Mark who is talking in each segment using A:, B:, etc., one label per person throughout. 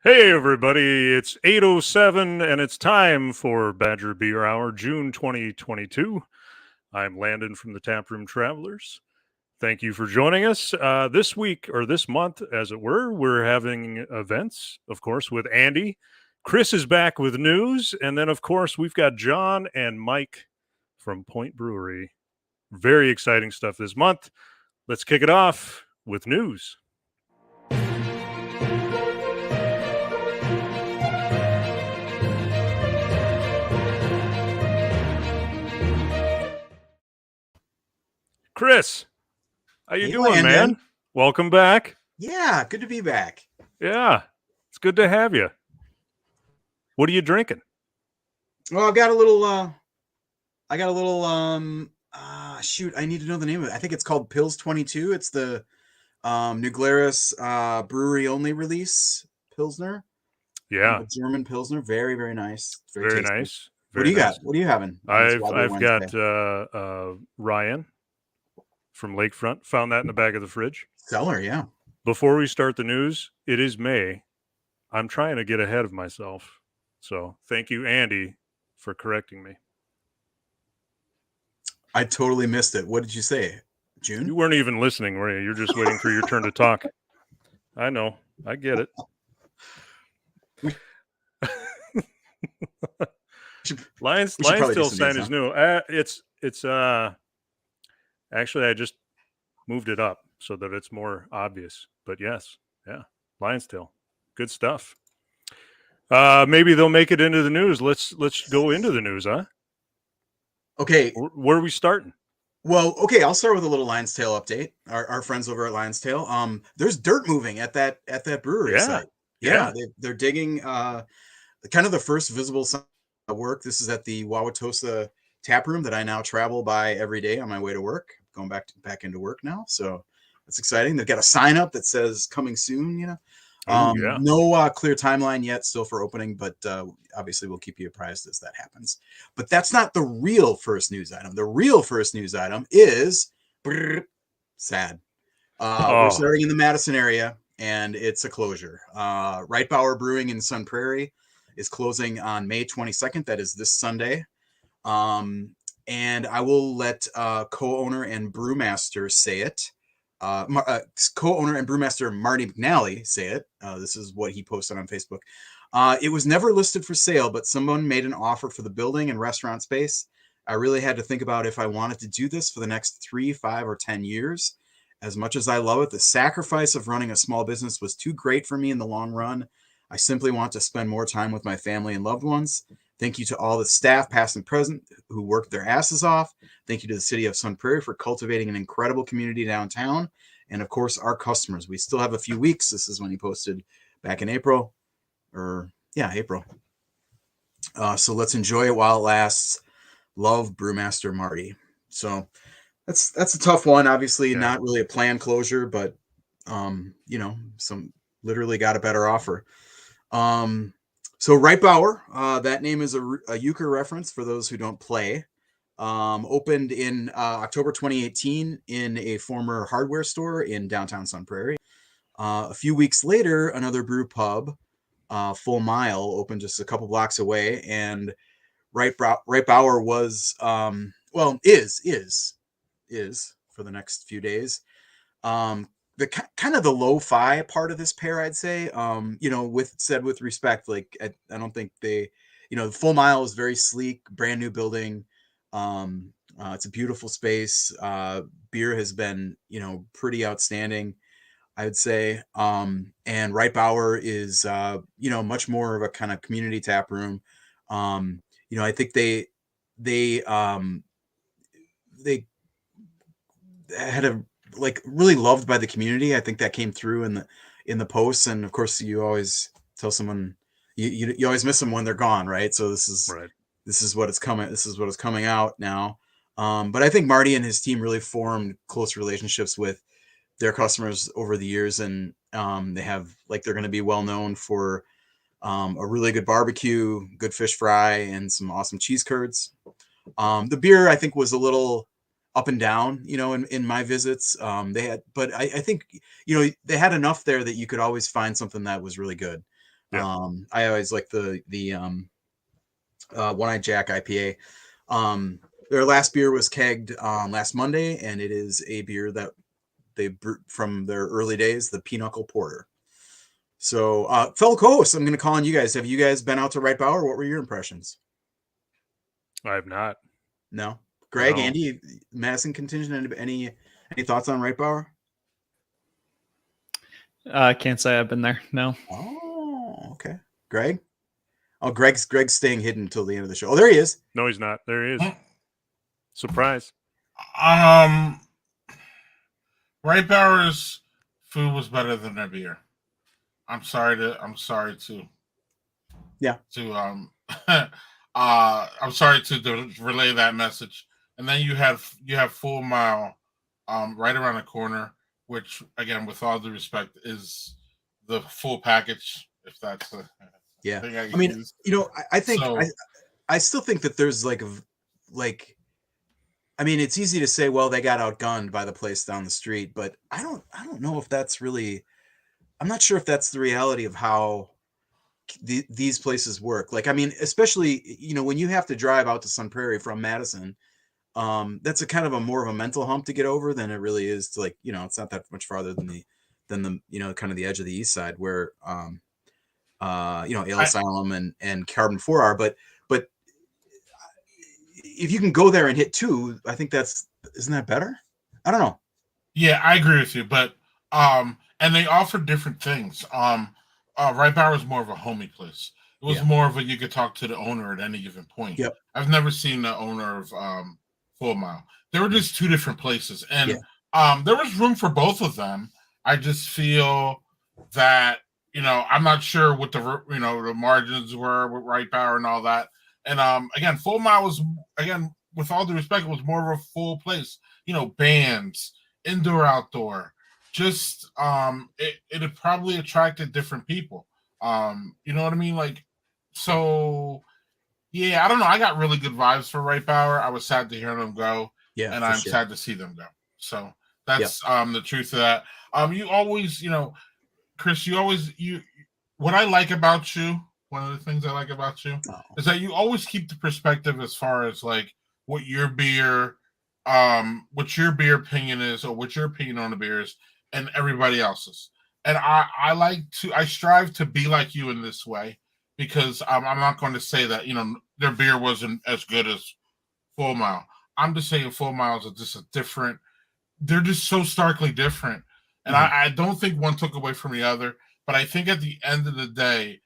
A: Hey everybody, it's 8:07 and it's time for Badger Beer Hour, June 2022. I'm Landon from the Taproom Travelers. Thank you for joining us. This week, or this month, as it were, we're having events, of course, with Andy. Chris is back with news. And then, of course, we've got John and Mike from Point Brewery. Very exciting stuff this month. Let's kick it off with news. Chris, how you doing,
B: Landon.
A: man? Welcome back.
B: Yeah, good to be back.
A: Yeah, it's good to have you. What are you drinking?
B: Well, I've got a little. Shoot, I need to know the name of it. I think it's called Pils 22. It's the New Glarus brewery only release Pilsner.
A: Yeah,
B: A German Pilsner. Very, very nice. Very
A: very
B: tasty.
A: nice.
B: What do you got? What are you having?
A: I've got Ryan from Lakefront. Found that in the back of the fridge.
B: Cellar, yeah.
A: Before we start the news, it is May. I'm trying to get ahead of myself. So thank you, Andy, for correcting me.
B: I totally missed it. What did you say? June?
A: You weren't even listening, were you? You're just waiting for your turn to talk. I know. I get it. Lions Tail sign is new. It's actually I just moved it up so that it's more obvious. But yes, yeah, Lion's Tail, good stuff. Maybe they'll make it into the news. Let's go into the news, huh?
B: Okay.
A: Where are we starting?
B: Well, okay, I'll start with a little Lion's Tail update. Our friends over at Lion's Tail. There's dirt moving at that brewery site. Yeah. They're digging kind of the first visible sign of work. This is at the Wauwatosa tap room that I now travel by every day on my way to work. Going back into work now, so that's exciting. They've got a sign up that says "coming soon." No clear timeline yet, still for opening, but obviously we'll keep you apprised as that happens. But that's not the real first news item. The real first news item is sad. We're starting in the Madison area, and it's a closure. Reitbauer Brewing in Sun Prairie is closing on May 22nd. That is this Sunday. And I will let co-owner and brewmaster say it. Co-owner and brewmaster Marty McNally say it. This is what he posted on Facebook. It was never listed for sale, but someone made an offer for the building and restaurant space. I really had to think about if I wanted to do this for the next 3, 5, or 10 years. As much as I love it, the sacrifice of running a small business was too great for me in the long run. I simply want to spend more time with my family and loved ones. Thank you to all the staff, past and present, who worked their asses off. Thank you to the city of Sun Prairie for cultivating an incredible community downtown. And, of course, our customers. We still have a few weeks. This is when he posted back in April. April. So let's enjoy it while it lasts. Love, Brewmaster Marty. So that's a tough one. Obviously, not really a planned closure, but, some literally got a better offer. So Reitbauer, that name is a euchre reference for those who don't play. Opened in October 2018 in a former hardware store in downtown Sun Prairie. A few weeks later, another brew pub, Full Mile, opened just a couple blocks away, and Reitbauer was is for the next few days. The kind of the lo-fi part of this pair, I'd say, with respect, like I don't think they, the Full Mile is very sleek, brand new building. It's a beautiful space. Beer has been, pretty outstanding, I would say. And Reitbauer is, much more of a kind of community tap room. I think they had a, really loved by the community. I think that came through in the posts, and of course you always tell someone you always miss them when they're gone, right? So this is what it's coming. This is what is coming out now. But I think Marty and his team really formed close relationships with their customers over the years, and they have they're going to be well known for a really good barbecue, good fish fry, and some awesome cheese curds. The beer I think was a little up and down, in my visits. They had, but I think, they had enough there that you could always find something that was really good.
A: Yeah.
B: I always like the One Eye Jack IPA. Their last beer was kegged last Monday, and it is a beer that they brewed from their early days, the Pinochle Porter. So, fellow co-hosts, I'm going to call on you guys. Have you guys been out to Right Bower? What were your impressions?
A: I have not.
B: No. Greg,
A: No.
B: Andy, Madison contingent, any thoughts on Right Bower?
C: I can't say I've been there. No.
B: Oh, okay. Greg? Oh, Greg's staying hidden until the end of the show. Oh, there he is.
A: No, he's not. There he is. Surprise.
D: Right Bower's food was better than their beer. I'm sorry to
B: Yeah.
D: I'm sorry to relay that message. And then you have Full Mile right around the corner, which again, with all due respect, is the full package, if that's the thing I
B: mean,
D: use.
B: I think I still think that there's like I mean, it's easy to say, well, they got outgunned by the place down the street, but I don't know if that's really, I'm not sure if that's the reality of how these places work. Like, I mean, especially, when you have to drive out to Sun Prairie from Madison, that's a kind of a more of a mental hump to get over than it really is to, like, it's not that much farther than the kind of the edge of the east side where, Ale Asylum and Carbon 4 are, but if you can go there and hit 2, I think isn't that better? I don't know.
D: Yeah, I agree with you, but and they offer different things. Right Bower is more of a homey place. It was more of you could talk to the owner at any given point.
B: Yep.
D: I've never seen the owner of Full Mile. They were just two different places, and there was room for both of them. I just feel that I'm not sure what the margins were with Right Bower and all that. And again, Full Mile was, again, with all due respect, it was more of a full place. Bands, indoor, outdoor. Just it had probably attracted different people. You know what I mean? Like, so yeah, I don't know. I got really good vibes for Right Bower. I was sad to hear them go. Yeah, and I'm sad to see them go. So that's the truth of that. You always, Chris, what I like about you, one of the things I like about you is that you always keep the perspective as far as like what your beer opinion is, or what your opinion on the beer is, and everybody else's. And I strive to be like you in this way, because I'm not going to say that their beer wasn't as good as Full Mile. I'm just saying Full Mile is just they're just so starkly different. And I don't think one took away from the other, but I think at the end of the day,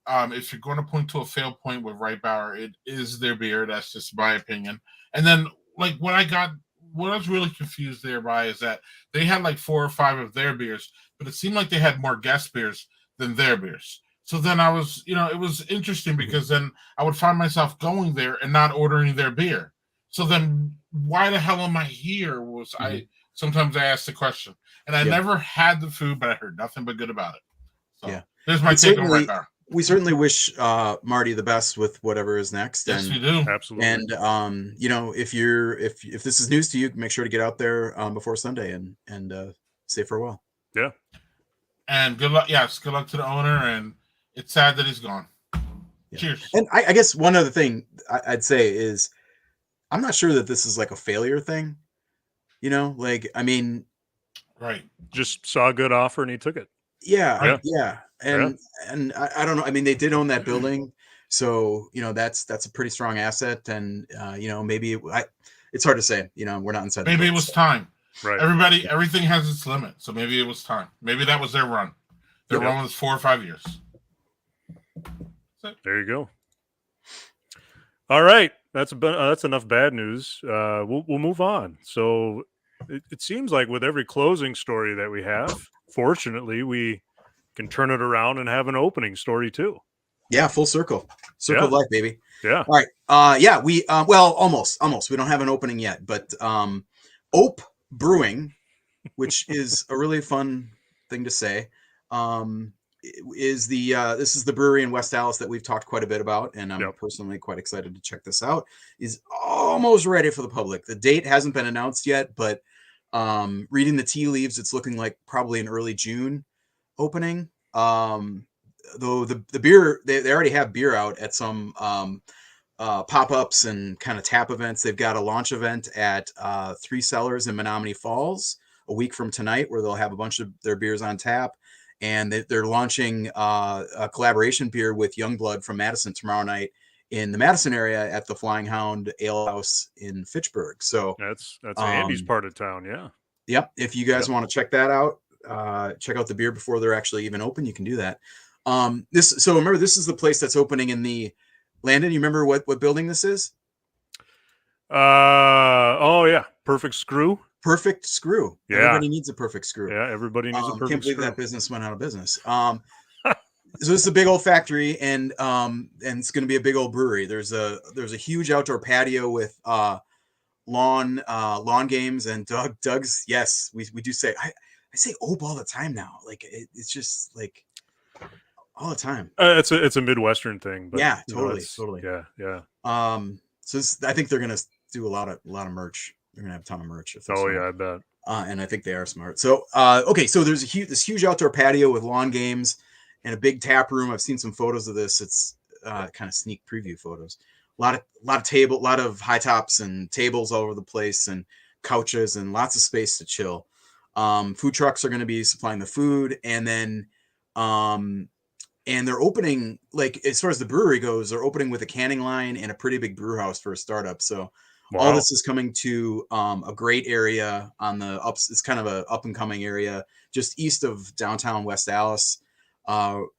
D: if you're going to point to a fail point with Right Bower, it is their beer. That's just my opinion. And then, like, what I was really confused thereby is that they had like 4 or 5 of their beers, but it seemed like they had more guest beers than their beers. So then I was, it was interesting, because then I would find myself going there and not ordering their beer. So then why the hell am I here? Sometimes I ask the question. And I never had the food, but I heard nothing but good about it. So there's my take on Right Bower.
B: We certainly wish Marty the best with whatever is next.
D: Yes, we do.
A: Absolutely.
B: And if this is news to you, make sure to get out there before Sunday and say farewell.
A: Yeah.
D: And good luck. Yes, good luck to the owner. And it's sad that he's gone. Yeah. Cheers.
B: And I guess one other thing I'd say is, I'm not sure that this is like a failure thing. I mean,
D: right.
A: Just saw a good offer and he took it.
B: Yeah. And I don't know. I mean, they did own that building, so that's a pretty strong asset. And maybe it's hard to say. We're not inside.
D: Maybe it was time.
A: Right.
D: Everything has its limit, so maybe it was time. Maybe that was their run. Their run was 4 or 5 years.
A: There you go. All right, that's enough bad news. We'll move on. So it seems like with every closing story that we have, fortunately, we can turn it around and have an opening story too.
B: Yeah, full circle of life, baby.
A: Yeah.
B: All right. We almost. We don't have an opening yet, but Ope Brewing, which is a really fun thing to say, is this is the brewery in West Dallas that we've talked quite a bit about, and I'm personally quite excited to check this out. Is almost ready for the public. The date hasn't been announced yet, but reading the tea leaves, it's looking like probably an early June opening. though the beer, they already have beer out at some pop-ups and kind of tap events. They've got a launch event at Three Cellars in Menominee Falls a week from tonight, where they'll have a bunch of their beers on tap. And they're launching a collaboration beer with Youngblood from Madison tomorrow night in the Madison area at the Flying Hound Ale House in Fitchburg. So
A: that's Andy's part of town. Yeah.
B: Yep. If you guys want to check that out, check out the beer before they're actually even open, you can do that. So remember, this is the place that's opening in the Landon. You remember what building this is?
A: Oh yeah, Perfect Screw.
B: Perfect Screw.
A: Yeah.
B: Everybody needs a perfect screw.
A: Yeah, everybody needs a perfect
B: Can't believe
A: screw.
B: that business went out of business. So this is a big old factory, and it's going to be a big old brewery. There's a huge outdoor patio with lawn games, and Doug's. Yes, we do say I say Ope all the time now. Like it's just like all the time.
A: It's a Midwestern thing, but
B: yeah, totally.
A: Yeah.
B: So I think they're gonna do a lot of merch. They're gonna have a ton of merch.
A: Oh yeah, I bet.
B: And I think they are smart. So okay, so there's this huge outdoor patio with lawn games and a big tap room. I've seen some photos of this. It's kind of sneak preview photos. A lot of high tops and tables all over the place, and couches, and lots of space to chill. Food trucks are going to be supplying the food, and then and they're opening, like, as far as the brewery goes, they're opening with a canning line and a pretty big brew house for a startup. So all this is coming to a great area on the ups. It's kind of a up and coming area just east of downtown West Allis.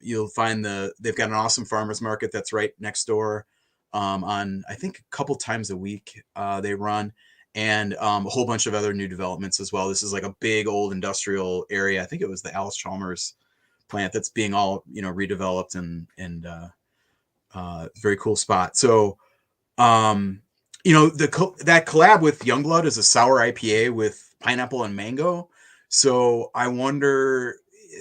B: You'll find they've got an awesome farmers market that's right next door. On I think a couple times a week they run, and a whole bunch of other new developments as well. This is like a big old industrial area. I think it was the Alice Chalmers plant that's being all redeveloped, and very cool spot. So that collab with Youngblood is a sour IPA with pineapple and mango. So I wonder,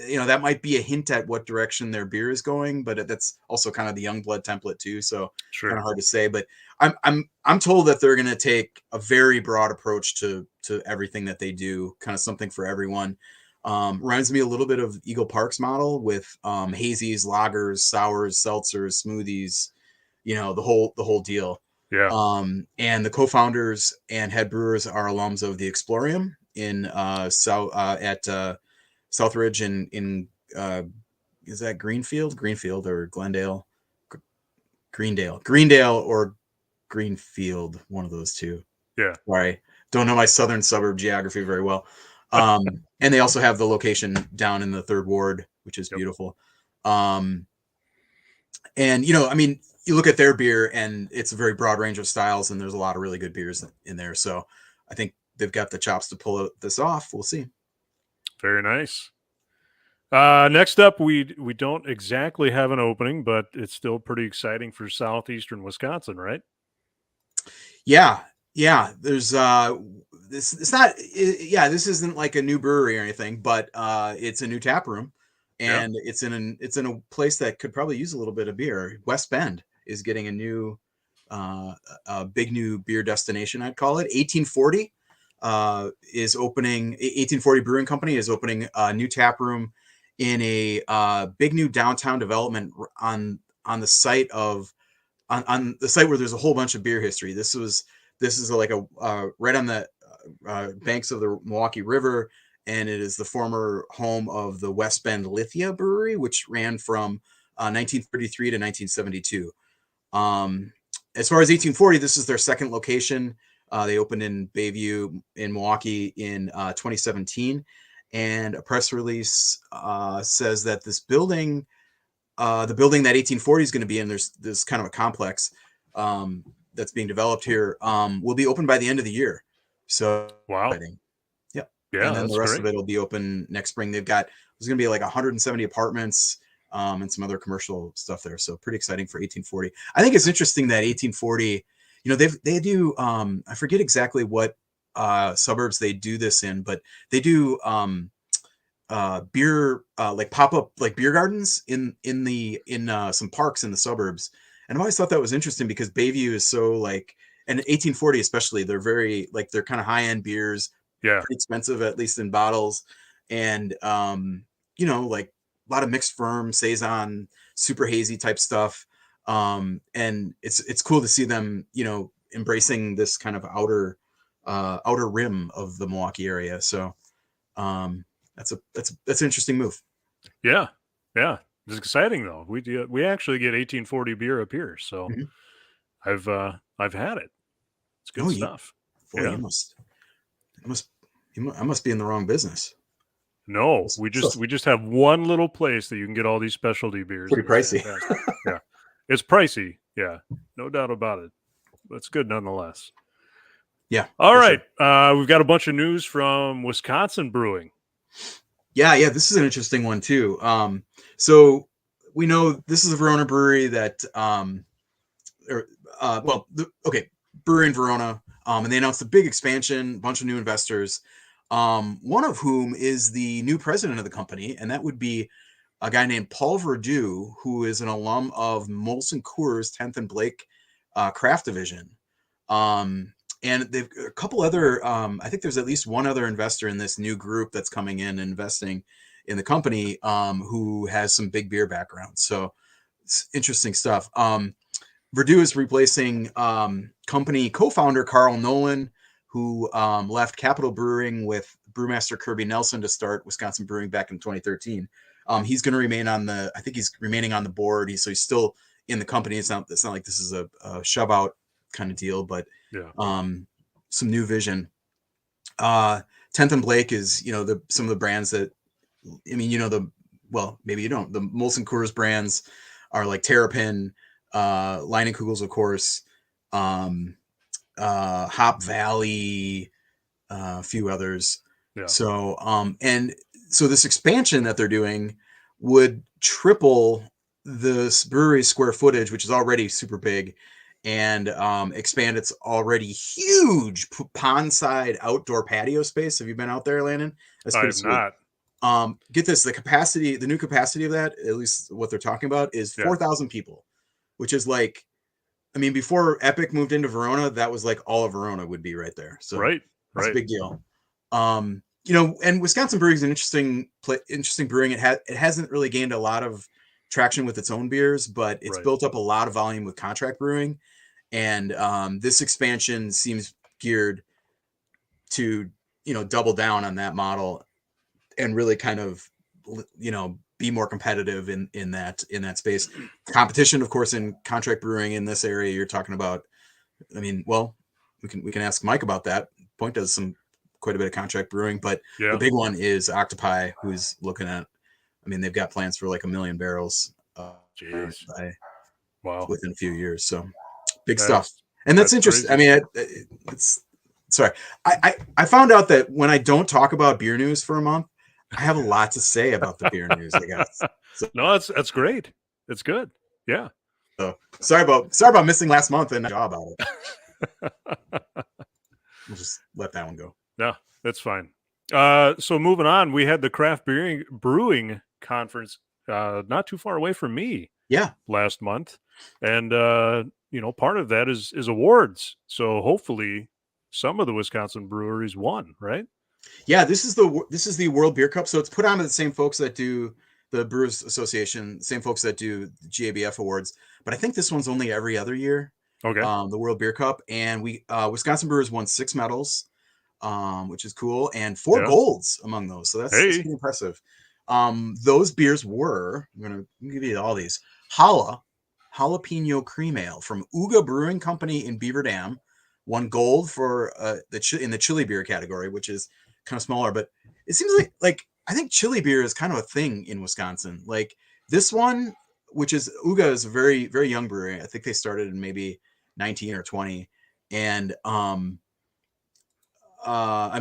B: that might be a hint at what direction their beer is going, but that's also kind of the Youngblood template too. So kind of hard to say, but I'm told that they're going to take a very broad approach to everything that they do, kind of something for everyone. Reminds me a little bit of Eagle Park's model with hazies, lagers, sours, seltzers, smoothies, the whole deal.
A: Yeah.
B: And the co-founders and head brewers are alums of the Explorium in Southridge in is that Greenfield or Glendale? Greendale or Greenfield, one of those two.
A: Yeah.
B: Sorry, don't know my southern suburb geography very well. And they also have the location down in the 3rd Ward, which is beautiful. And you look at their beer, and it's a very broad range of styles, and there's a lot of really good beers in there. So I think they've got the chops to pull this off. We'll see.
A: Very nice. Next up, we don't exactly have an opening, but it's still pretty exciting for southeastern Wisconsin, right?
B: Yeah. There's this isn't like a new brewery or anything, but it's a new tap room, and it's in a place that could probably use a little bit of beer. West Bend is getting a new big new beer destination, I'd call it. 1840 is opening. 1840 Brewing Company is opening a new tap room in a big new downtown development on the site of on the site where there's a whole bunch of beer history. This is like a right on the banks of the Milwaukee River, and it is the former home of the West Bend Lithia Brewery, which ran from 1933 to 1972. As far as 1840, this is their second location. They opened in Bayview in Milwaukee in 2017, and a press release says that this building, the building that 1840 is going to be in, there's kind of a complex that's being developed here, will be open by the end of the year. So
A: wow.
B: Yep.
A: Yeah.
B: And then the rest of it will be open next spring. There's going to be like 170 apartments and some other commercial stuff there. So pretty exciting for 1840. I think it's interesting that 1840, they do, I forget exactly what suburbs they do this in, but they do beer, like pop-up, like beer gardens in some parks in the suburbs. And I always thought that was interesting because Bayview is so like, and 1840 especially, they're very like, they're kind of high-end beers, pretty expensive, at least in bottles. And, like lot of mixed firm, saison, super hazy type stuff. And it's cool to see them, embracing this kind of outer rim of the Milwaukee area. So that's an interesting move.
A: Yeah. It's exciting though. We actually get 1840 beer up here, so I've had it. It's good stuff.
B: I must be in the wrong business.
A: No, we just have one little place that you can get all these specialty beers.
B: Pretty pricey.
A: Yeah, it's pricey. Yeah, no doubt about it. But it's good nonetheless.
B: Yeah.
A: All right. Sure. We've got a bunch of news from Wisconsin brewing.
B: Yeah. This is an interesting one too. So we know this is a Verona brewery that, brewery in Verona, and they announced a big expansion, a bunch of new investors. One of whom is the new president of the company, and that would be a guy named Paul Verdu, who is an alum of Molson Coors 10th and Blake craft division. And they've a couple other, I think there's at least one other investor in this new group that's coming in and investing in the company, who has some big beer background. So it's interesting stuff. Verdu is replacing company co-founder Carl Nolan, who left Capital Brewing with brewmaster Kirby Nelson to start Wisconsin Brewing back in 2013. He's going to remain he's remaining on the board. He's still in the company. It's not like this is a shove out kind of deal, but some new vision. 10th and Blake is, some of the brands that, maybe you don't, the Molson Coors brands are like Terrapin, Leinenkugels, of course, Hop Valley, a few others. Yeah. So this expansion that they're doing would triple this brewery's square footage, which is already super big, and expand its already huge pond-side outdoor patio space. Have you been out there, Landon?
A: That's pretty sweet. Not.
B: Get this, the new capacity of that, at least what they're talking about, is 4,000 people, which is like, before Epic moved into Verona, that was like all of Verona would be right there. So that's a big deal. And Wisconsin Brewing is an interesting brewing. It hasn't really gained a lot of traction with its own beers, but it's built up a lot of volume with contract brewing. And this expansion seems geared to, double down on that model and really kind of, be more competitive in that space. Competition, of course, in contract brewing in this area you're talking about. We can ask Mike about that. Point does quite a bit of contract brewing, but the big one is Octopi, who's looking at, they've got plans for like 1 million barrels within a few years. So big stuff. And that's interesting. Crazy. I found out that when I don't talk about beer news for a month, I have a lot to say about the beer news, I guess. So,
A: no, that's great. It's good. Yeah.
B: So sorry about missing last month and job about it. We'll just let that one go.
A: No, that's fine. So moving on, we had the craft brewing conference not too far away from me.
B: Yeah.
A: Last month. And part of that is awards. So hopefully some of the Wisconsin breweries won, right?
B: Yeah, this is the World Beer Cup. So it's put on by the same folks that do the Brewers Association, same folks that do the GABF awards. But I think this one's only every other year.
A: Okay.
B: The World Beer Cup, and Wisconsin Brewers won 6 medals, which is cool, and 4 golds among those. So that's pretty impressive. Those beers were, I'm gonna give you all these. Jalapeno Cream Ale from Uga Brewing Company in Beaver Dam, won gold for in the chili beer category, which is kind of smaller, but it seems like I think chili beer is kind of a thing in Wisconsin. Like this one, which is Uga, is a very, very young brewery. I think they started in maybe 19 or 20. And dude, a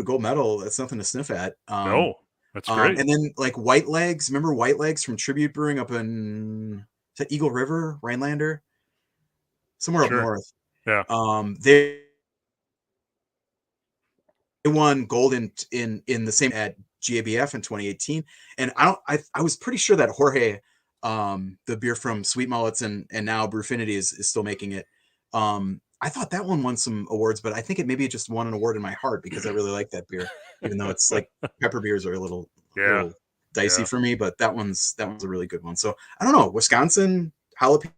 B: gold medal, that's nothing to sniff at.
A: No, that's great.
B: And then like White Legs, remember White Legs from Tribute Brewing up in, is that Eagle River, Rhinelander? Somewhere up north.
A: Yeah.
B: They won gold in the same at GABF in 2018. And I was pretty sure that Jorge, the beer from Sweet Mullets and now Brewfinity is still making it. I thought that one won some awards, but I think it maybe just won an award in my heart because I really like that beer, even though it's like pepper beers are a little dicey for me, but that one's a really good one. So I don't know, Wisconsin jalapeno.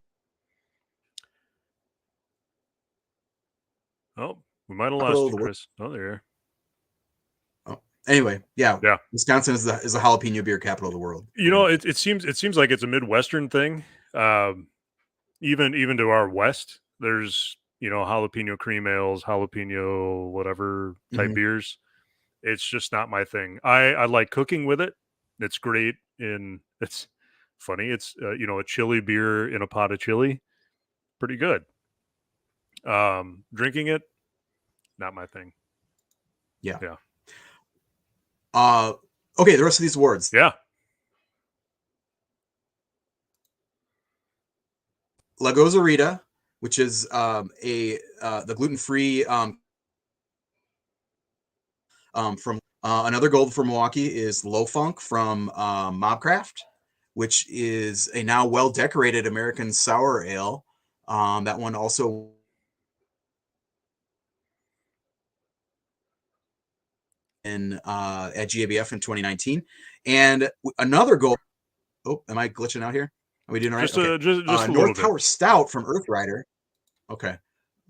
A: Oh, we might have lost you, Chris. Oh, there.
B: Oh, anyway, yeah. Wisconsin is the jalapeno beer capital of the world.
A: You know, it seems like it's a Midwestern thing. Even to our west, there's jalapeno cream ales, jalapeno whatever type beers. It's just not my thing. I like cooking with it. It's great it's funny. It's a chili beer in a pot of chili, pretty good. Drinking it, not my thing.
B: Yeah. Okay, the rest of these awards.
A: Yeah.
B: La Gozerita, which is the gluten-free from another gold from Milwaukee is Low Funk from Mobcraft, which is a now well-decorated American sour ale. That one also at GABF in 2019, and another gold. Oh, am I glitching out here? Are we doing all right?
A: Just a
B: North
A: bit.
B: Tower Stout from Earthrider. Okay,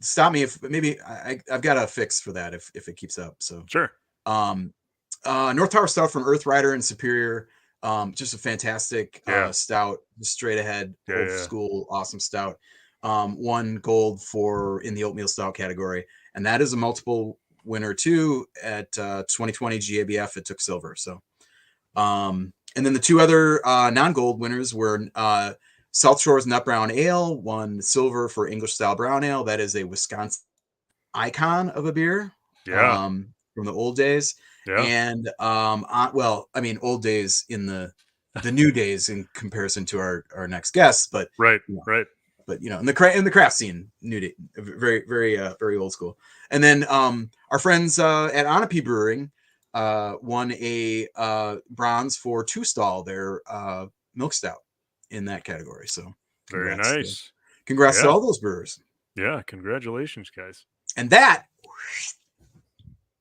B: stop me if maybe I've got a fix for that if it keeps up. So
A: sure.
B: North Tower Stout from Earthrider and Superior. Just a fantastic stout, just straight ahead, old school, awesome stout. Won gold in the oatmeal stout category, and that is a multiple winner too at 2020 GABF. It took silver. So, and then the two other non-gold winners were South Shore's Nut Brown Ale won silver for English style brown ale. That is a Wisconsin icon of a beer. From the old days.
A: Yeah.
B: And old days in the new days in comparison to our next guests, but
A: right.
B: But in the craft scene, new day, very very old school. And then our friends at Onopi Brewing won a bronze for Two Stall, their milk stout in that category. So
A: very nice.
B: Congrats to all those brewers.
A: Yeah, congratulations, guys.
B: And that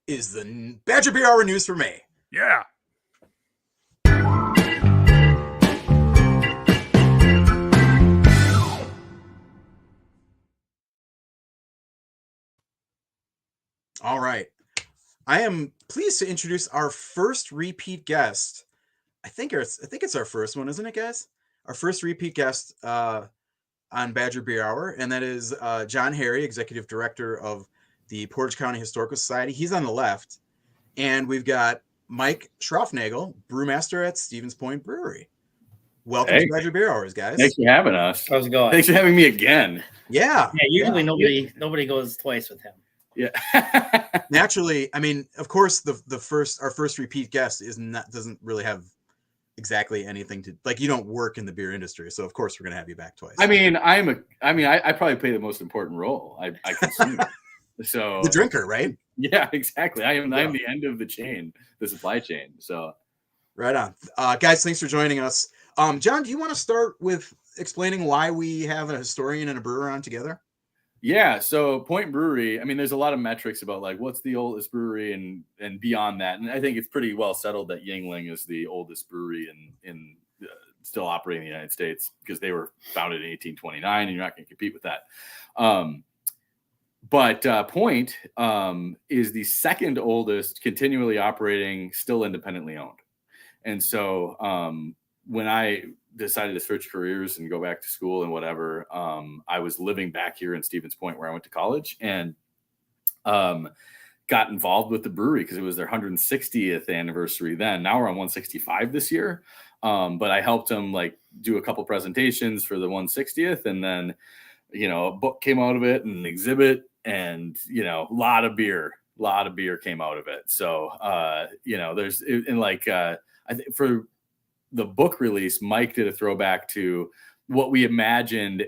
B: is the Badger Beer Hour news for May.
A: Yeah.
B: All right. I am pleased to introduce our first repeat guest. I think it's our first one, isn't it, guys? Our first repeat guest on Badger Beer Hour, and that is John Harry, Executive Director of the Portage County Historical Society. He's on the left. And we've got Mike Schraufnagel, brewmaster at Stevens Point Brewery. Welcome to Badger Beer Hours, guys.
E: Thanks for having us.
F: How's it going?
E: Thanks for having me again.
B: Yeah.
F: Usually nobody goes twice with him.
E: Yeah.
B: Naturally, I mean, of course, our first repeat guest doesn't really have exactly anything to you don't work in the beer industry, so of course we're gonna have you back twice.
E: I mean, I probably play the most important role. I consume so
B: the drinker, right?
E: Yeah, exactly. I'm the end of the chain, the supply chain. So
B: right on. Guys, thanks for joining us. John, do you want to start with explaining why we have a historian and a brewer on together?
E: Yeah, so Point Brewery, I mean, there's a lot of metrics about what's the oldest brewery and beyond that. And I think it's pretty well settled that Yuengling is the oldest brewery in still operating in the United States, because they were founded in 1829 and you're not going to compete with that. But Point is the second oldest continually operating, still independently owned. And so when I decided to switch careers and go back to school and whatever, I was living back here in Stevens Point where I went to college, and got involved with the brewery because it was their 160th anniversary then. Now we're on 165 this year. But I helped them do a couple presentations for the 160th, and then, a book came out of it, and an exhibit, and, a lot of beer came out of it. So, there's I think for the book release, Mike did a throwback to what we imagined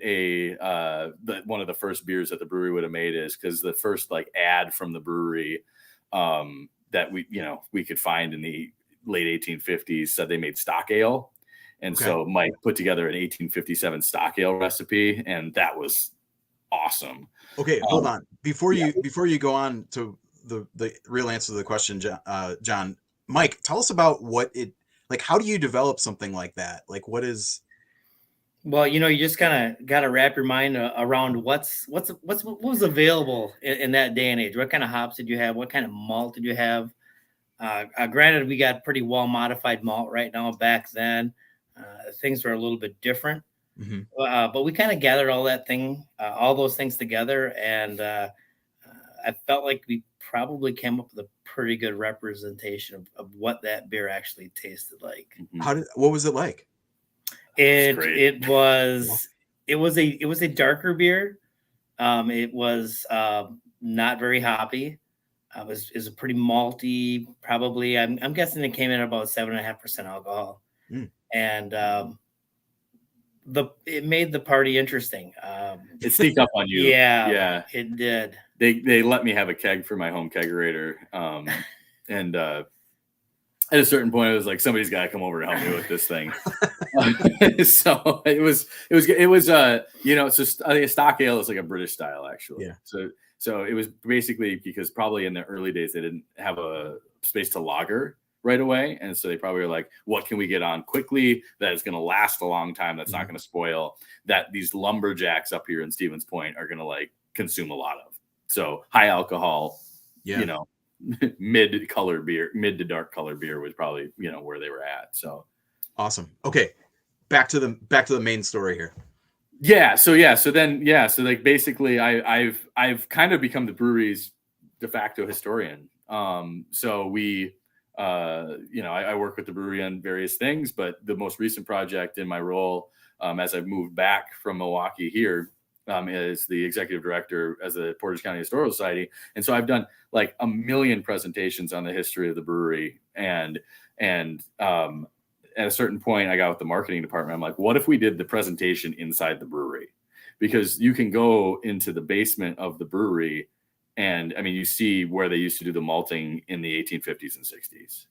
E: one of the first beers that the brewery would have made is, because the first ad from the brewery that we could find in the late 1850s said they made stock ale. And so Mike put together an 1857 stock ale recipe, and that was awesome.
B: Okay, hold on. Before you go on to the real answer to the question, John, Mike, tell us about what it Like, how do you develop something like that? Like, what is?
F: Well, you just kind of got to wrap your mind around what was available in that day and age. What kind of hops did you have? What kind of malt did you have? Granted, we got pretty well modified malt right now. Back then, things were a little bit different.
B: Mm-hmm.
F: But we kind of gathered all those things together, and I felt like we probably came up with a pretty good representation of what that beer actually tasted like.
B: What was it like?
F: It was a darker beer. It was not very hoppy. It was a pretty malty. Probably, I'm guessing it came in about 7.5% alcohol, and it made the party interesting.
E: It sneaked up on you.
F: Yeah, it did.
E: They let me have a keg for my home kegerator, and at a certain point, I was like, somebody's got to come over to help me with this thing. So it was so I think a stock ale is like a British style, actually.
B: Yeah.
E: So it was basically because probably in the early days they didn't have a space to lager right away, and so they probably were like, what can we get on quickly that is going to last a long time, that's not going to spoil, that these lumberjacks up here in Stevens Point are going to like consume a lot of. So high alcohol, mid to dark color beer was probably where they were at. So
B: awesome. Okay, back to the main story here.
E: So like basically I've kind of become the brewery's de facto historian. So we I work with the brewery on various things, but the most recent project in my role as I've moved back from Milwaukee here is the executive director as the Portage County Historical Society. And so I've done like a million presentations on the history of the brewery. And at a certain point, I got with the marketing department. I'm like, what if we did the presentation inside the brewery? Because you can go into the basement of the brewery and I mean, you see where they used to do the malting in the 1850s and 60s.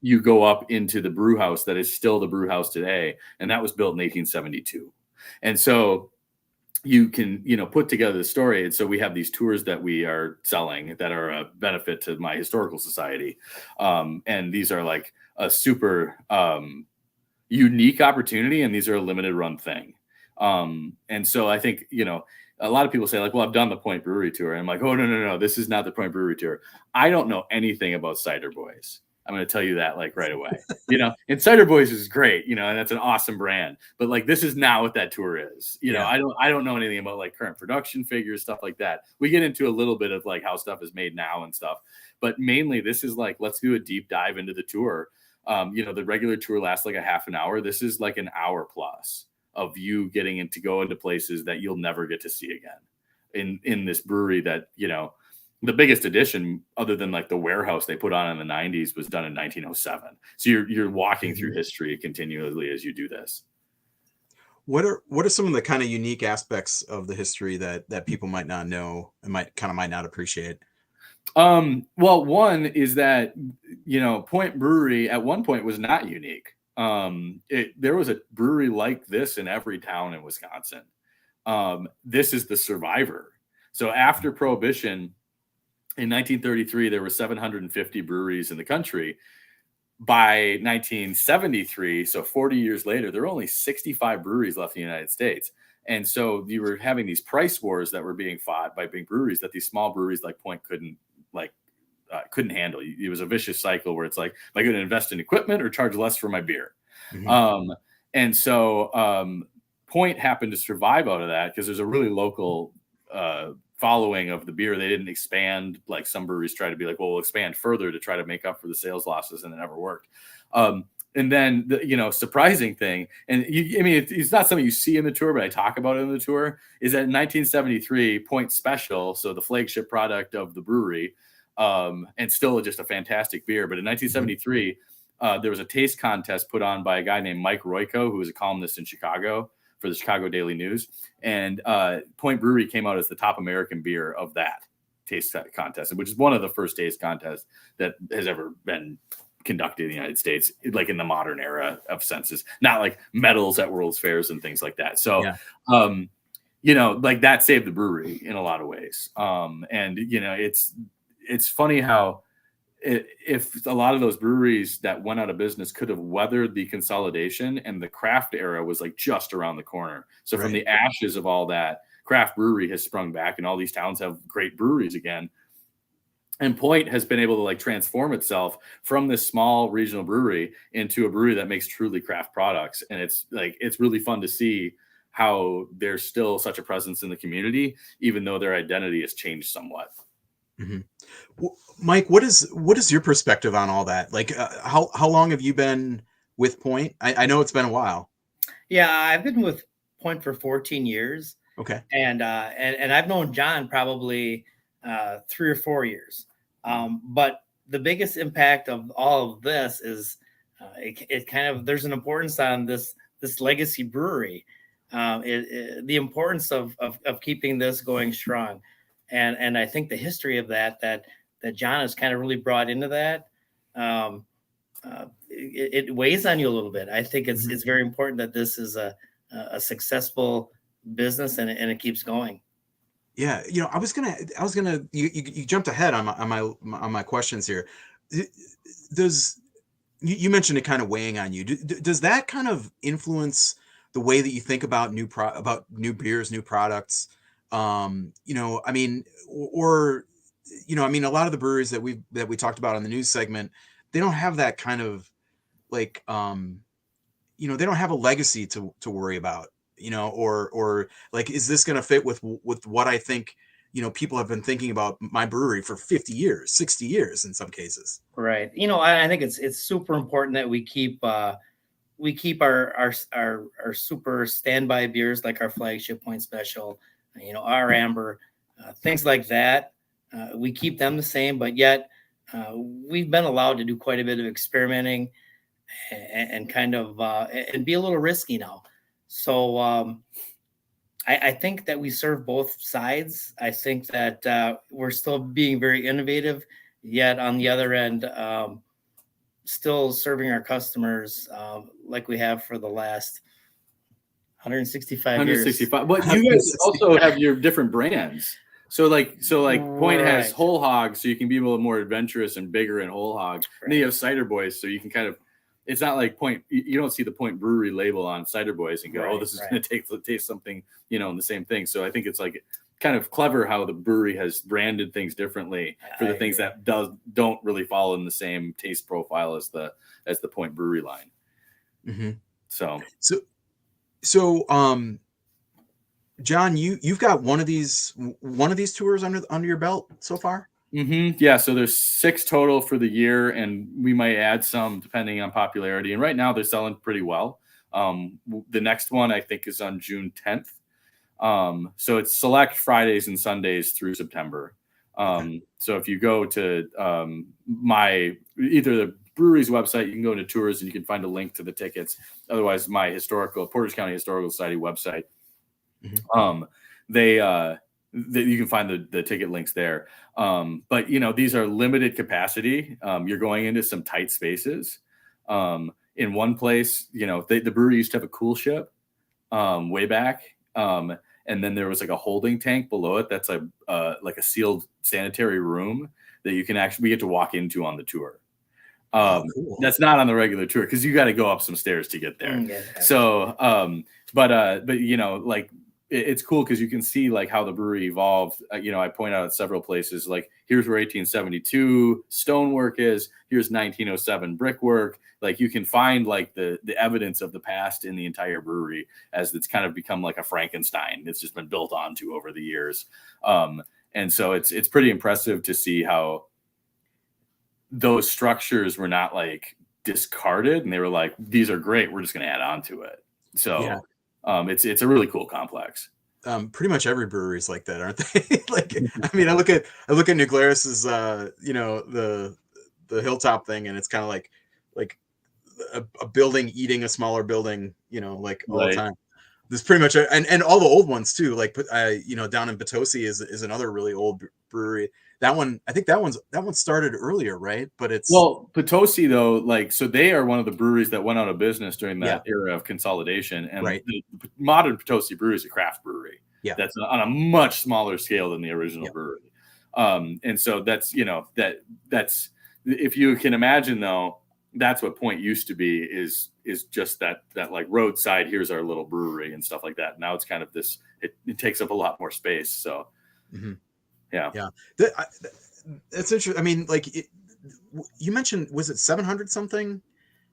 E: You go up into the brew house that is still the brew house today. And that was built in 1872. And so you can, put together the story. And so we have these tours that we are selling that are a benefit to my historical society. And these are like a super unique opportunity. And these are a limited run thing. And so I think, a lot of people say like, well, I've done the Point Brewery tour. And I'm like, oh, no. This is not the Point Brewery tour. I don't know anything about Cider Boys. I'm going to tell you that like right away, and Cider Boys is great, and that's an awesome brand, but like, this is not what that tour is. I don't know anything about like current production figures, stuff like that. We get into a little bit of like how stuff is made now and stuff, but mainly this is like, let's do a deep dive into the tour. The regular tour lasts like a half an hour. This is like an hour plus of you getting to go into places that you'll never get to see again in this brewery that, the biggest addition other than like the warehouse they put on in the 90s was done in 1907. So you're walking through history continually as you do this.
B: What are some of the kind of unique aspects of the history that people might not know and might not appreciate?
E: Well, one is that, Point Brewery at one point was not unique. There was a brewery like this in every town in Wisconsin. This is the survivor. So after Prohibition, in 1933, there were 750 breweries in the country. By 1973, so 40 years later, there were only 65 breweries left in the United States. And so you were having these price wars that were being fought by big breweries that these small breweries like Point couldn't handle. It was a vicious cycle where it's like, am I going to invest in equipment or charge less for my beer? Mm-hmm. And so Point happened to survive out of that because there's a really local following of the beer. They didn't expand like some breweries try to be like, well, we'll expand further to try to make up for the sales losses, and it never worked. And then the surprising thing, and it's not something you see in the tour, but I talk about it in the tour, is that in 1973, Point Special, so the flagship product of the brewery, and still just a fantastic beer. But in 1973, there was a taste contest put on by a guy named Mike Royko, who was a columnist in Chicago for the Chicago Daily News. And Point Brewery came out as the top American beer of that taste contest, which is one of the first taste contests that has ever been conducted in the United States, like in the modern era of senses, not like medals at World's Fairs and things like that. So, like that saved the brewery in a lot of ways. And, it's funny how if a lot of those breweries that went out of business could have weathered the consolidation, and the craft era was like just around the corner. So from the ashes of all that, craft brewery has sprung back, and all these towns have great breweries again. And Point has been able to like transform itself from this small regional brewery into a brewery that makes truly craft products. And it's really fun to see how there's still such a presence in the community, even though their identity has changed somewhat.
B: Mm-hmm. Well, Mike, what is your perspective on all that? Like, how long have you been with Point? I know it's been a while.
F: Yeah, I've been with Point for 14 years.
B: Okay.
F: And I've known John probably 3 or 4 years. But the biggest impact of all of this is it kind of, there's an importance on this legacy brewery. The importance of keeping this going strong. And I think the history of that John has kind of really brought into that. It weighs on you a little bit. I think it's very important that this is a successful business and it keeps going.
B: Yeah, I was gonna. You jumped ahead on my questions here. You mentioned it kind of weighing on you? Does that kind of influence the way that you think about new beers, new products? I mean, a lot of the breweries that we talked about on the news segment, they don't have that kind of like, they don't have a legacy to worry about. Or like, is this going to fit with what I think, people have been thinking about my brewery for 50 years, 60 years in some cases.
F: Right. I think it's super important that we keep our super standby beers, like our flagship Point Special, our amber, things like that. We keep them the same, but yet we've been allowed to do quite a bit of experimenting and kind of and be a little risky now. So I think that we serve both sides. I think that we're still being very innovative, yet on the other end, still serving our customers like we have for the last 165 years.
E: But you guys also have your different brands. So Point has Whole Hog, so you can be a little more adventurous and bigger in Whole Hog. Right. And then you have Cider Boys, so you can kind of, it's not like Point, you don't see the Point Brewery label on Cider Boys and go, this is going to taste something, in the same thing. So I think it's like kind of clever how the brewery has branded things differently for the things that don't really follow in the same taste profile as the Point Brewery line.
B: Mm-hmm.
E: So
B: John, you've got one of these tours under your belt so far?
E: Mm-hmm. Yeah, so there's 6 total for the year, and we might add some depending on popularity. And right now they're selling pretty well. The next one I think is on June 10th. So it's select Fridays and Sundays through September. So if you go to either the brewery's website, you can go to tours and you can find a link to the tickets. Otherwise, my Portage County Historical Society website. Mm-hmm. You can find the ticket links there. But these are limited capacity. You're going into some tight spaces. In one place, the brewery used to have a cool ship way back. And then there was like a holding tank below it. That's like a sealed sanitary room that we get to walk into on the tour. Cool. That's not on the regular tour because you got to go up some stairs to get there. Yeah. So, it's cool because you can see like how the brewery evolved. I point out at several places, like here's where 1872 stonework is. Here's 1907 brickwork. Like you can find like the evidence of the past in the entire brewery as it's kind of become like a Frankenstein. It's just been built onto over the years. And so it's pretty impressive to see how those structures were not like discarded and they were like, these are great. We're just going to add on to it. So yeah. It's a really cool complex.
B: Pretty much every brewery is like that, aren't they? I look at New Glarus's, the hilltop thing, and it's kind of like a building eating a smaller building, all the time. There's pretty much, and all the old ones too. Like, down in Potosi is another really old brewery. That one, I think that one started earlier, right? But
E: Potosi though, so they are one of the breweries that went out of business during that era of consolidation. And the modern Potosi brewery is a craft brewery. Yeah, that's on a much smaller scale than the original brewery. And so that's if you can imagine though, that's what Point used to be, is just that like roadside, here's our little brewery and stuff like that. Now it's kind of this, it takes up a lot more space. So yeah.
B: That's interesting. I mean, like you mentioned, was it 700 something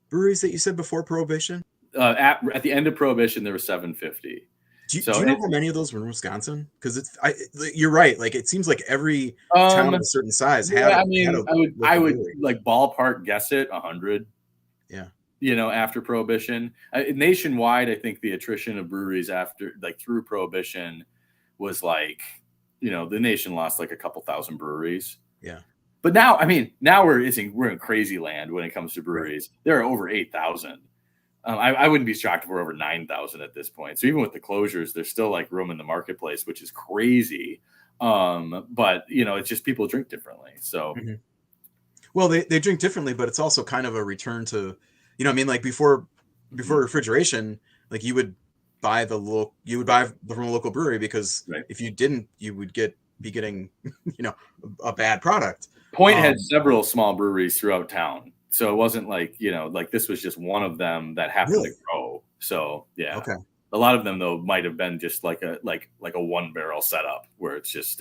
B: breweries that you said before Prohibition?
E: At the end of Prohibition, there were 750.
B: Do you know how many of those were in Wisconsin? Because you're right. Like it seems like every town of a certain size had.
E: I would like ballpark guess it 100.
B: Yeah.
E: You know, after Prohibition, nationwide, I think the attrition of breweries through Prohibition was like, you know, the nation lost like a couple thousand breweries.
B: Yeah.
E: But now, I mean, now we're in crazy land when it comes to breweries. Right. There are over 8,000. I wouldn't be shocked if we're over 9,000 at this point. So even with the closures, there's still like room in the marketplace, which is crazy. But you know, it's just people drink differently. So,
B: well, they drink differently, but it's also kind of a return to, you know, I mean, like before refrigeration, like you would buy from a local brewery because if you didn't, you would be getting, you know, a bad product.
E: Point had several small breweries throughout town. So it wasn't like, you know, like this was just one of them that happened to grow. So yeah.
B: Okay.
E: A lot of them though might have been just like a 1 barrel setup where it's just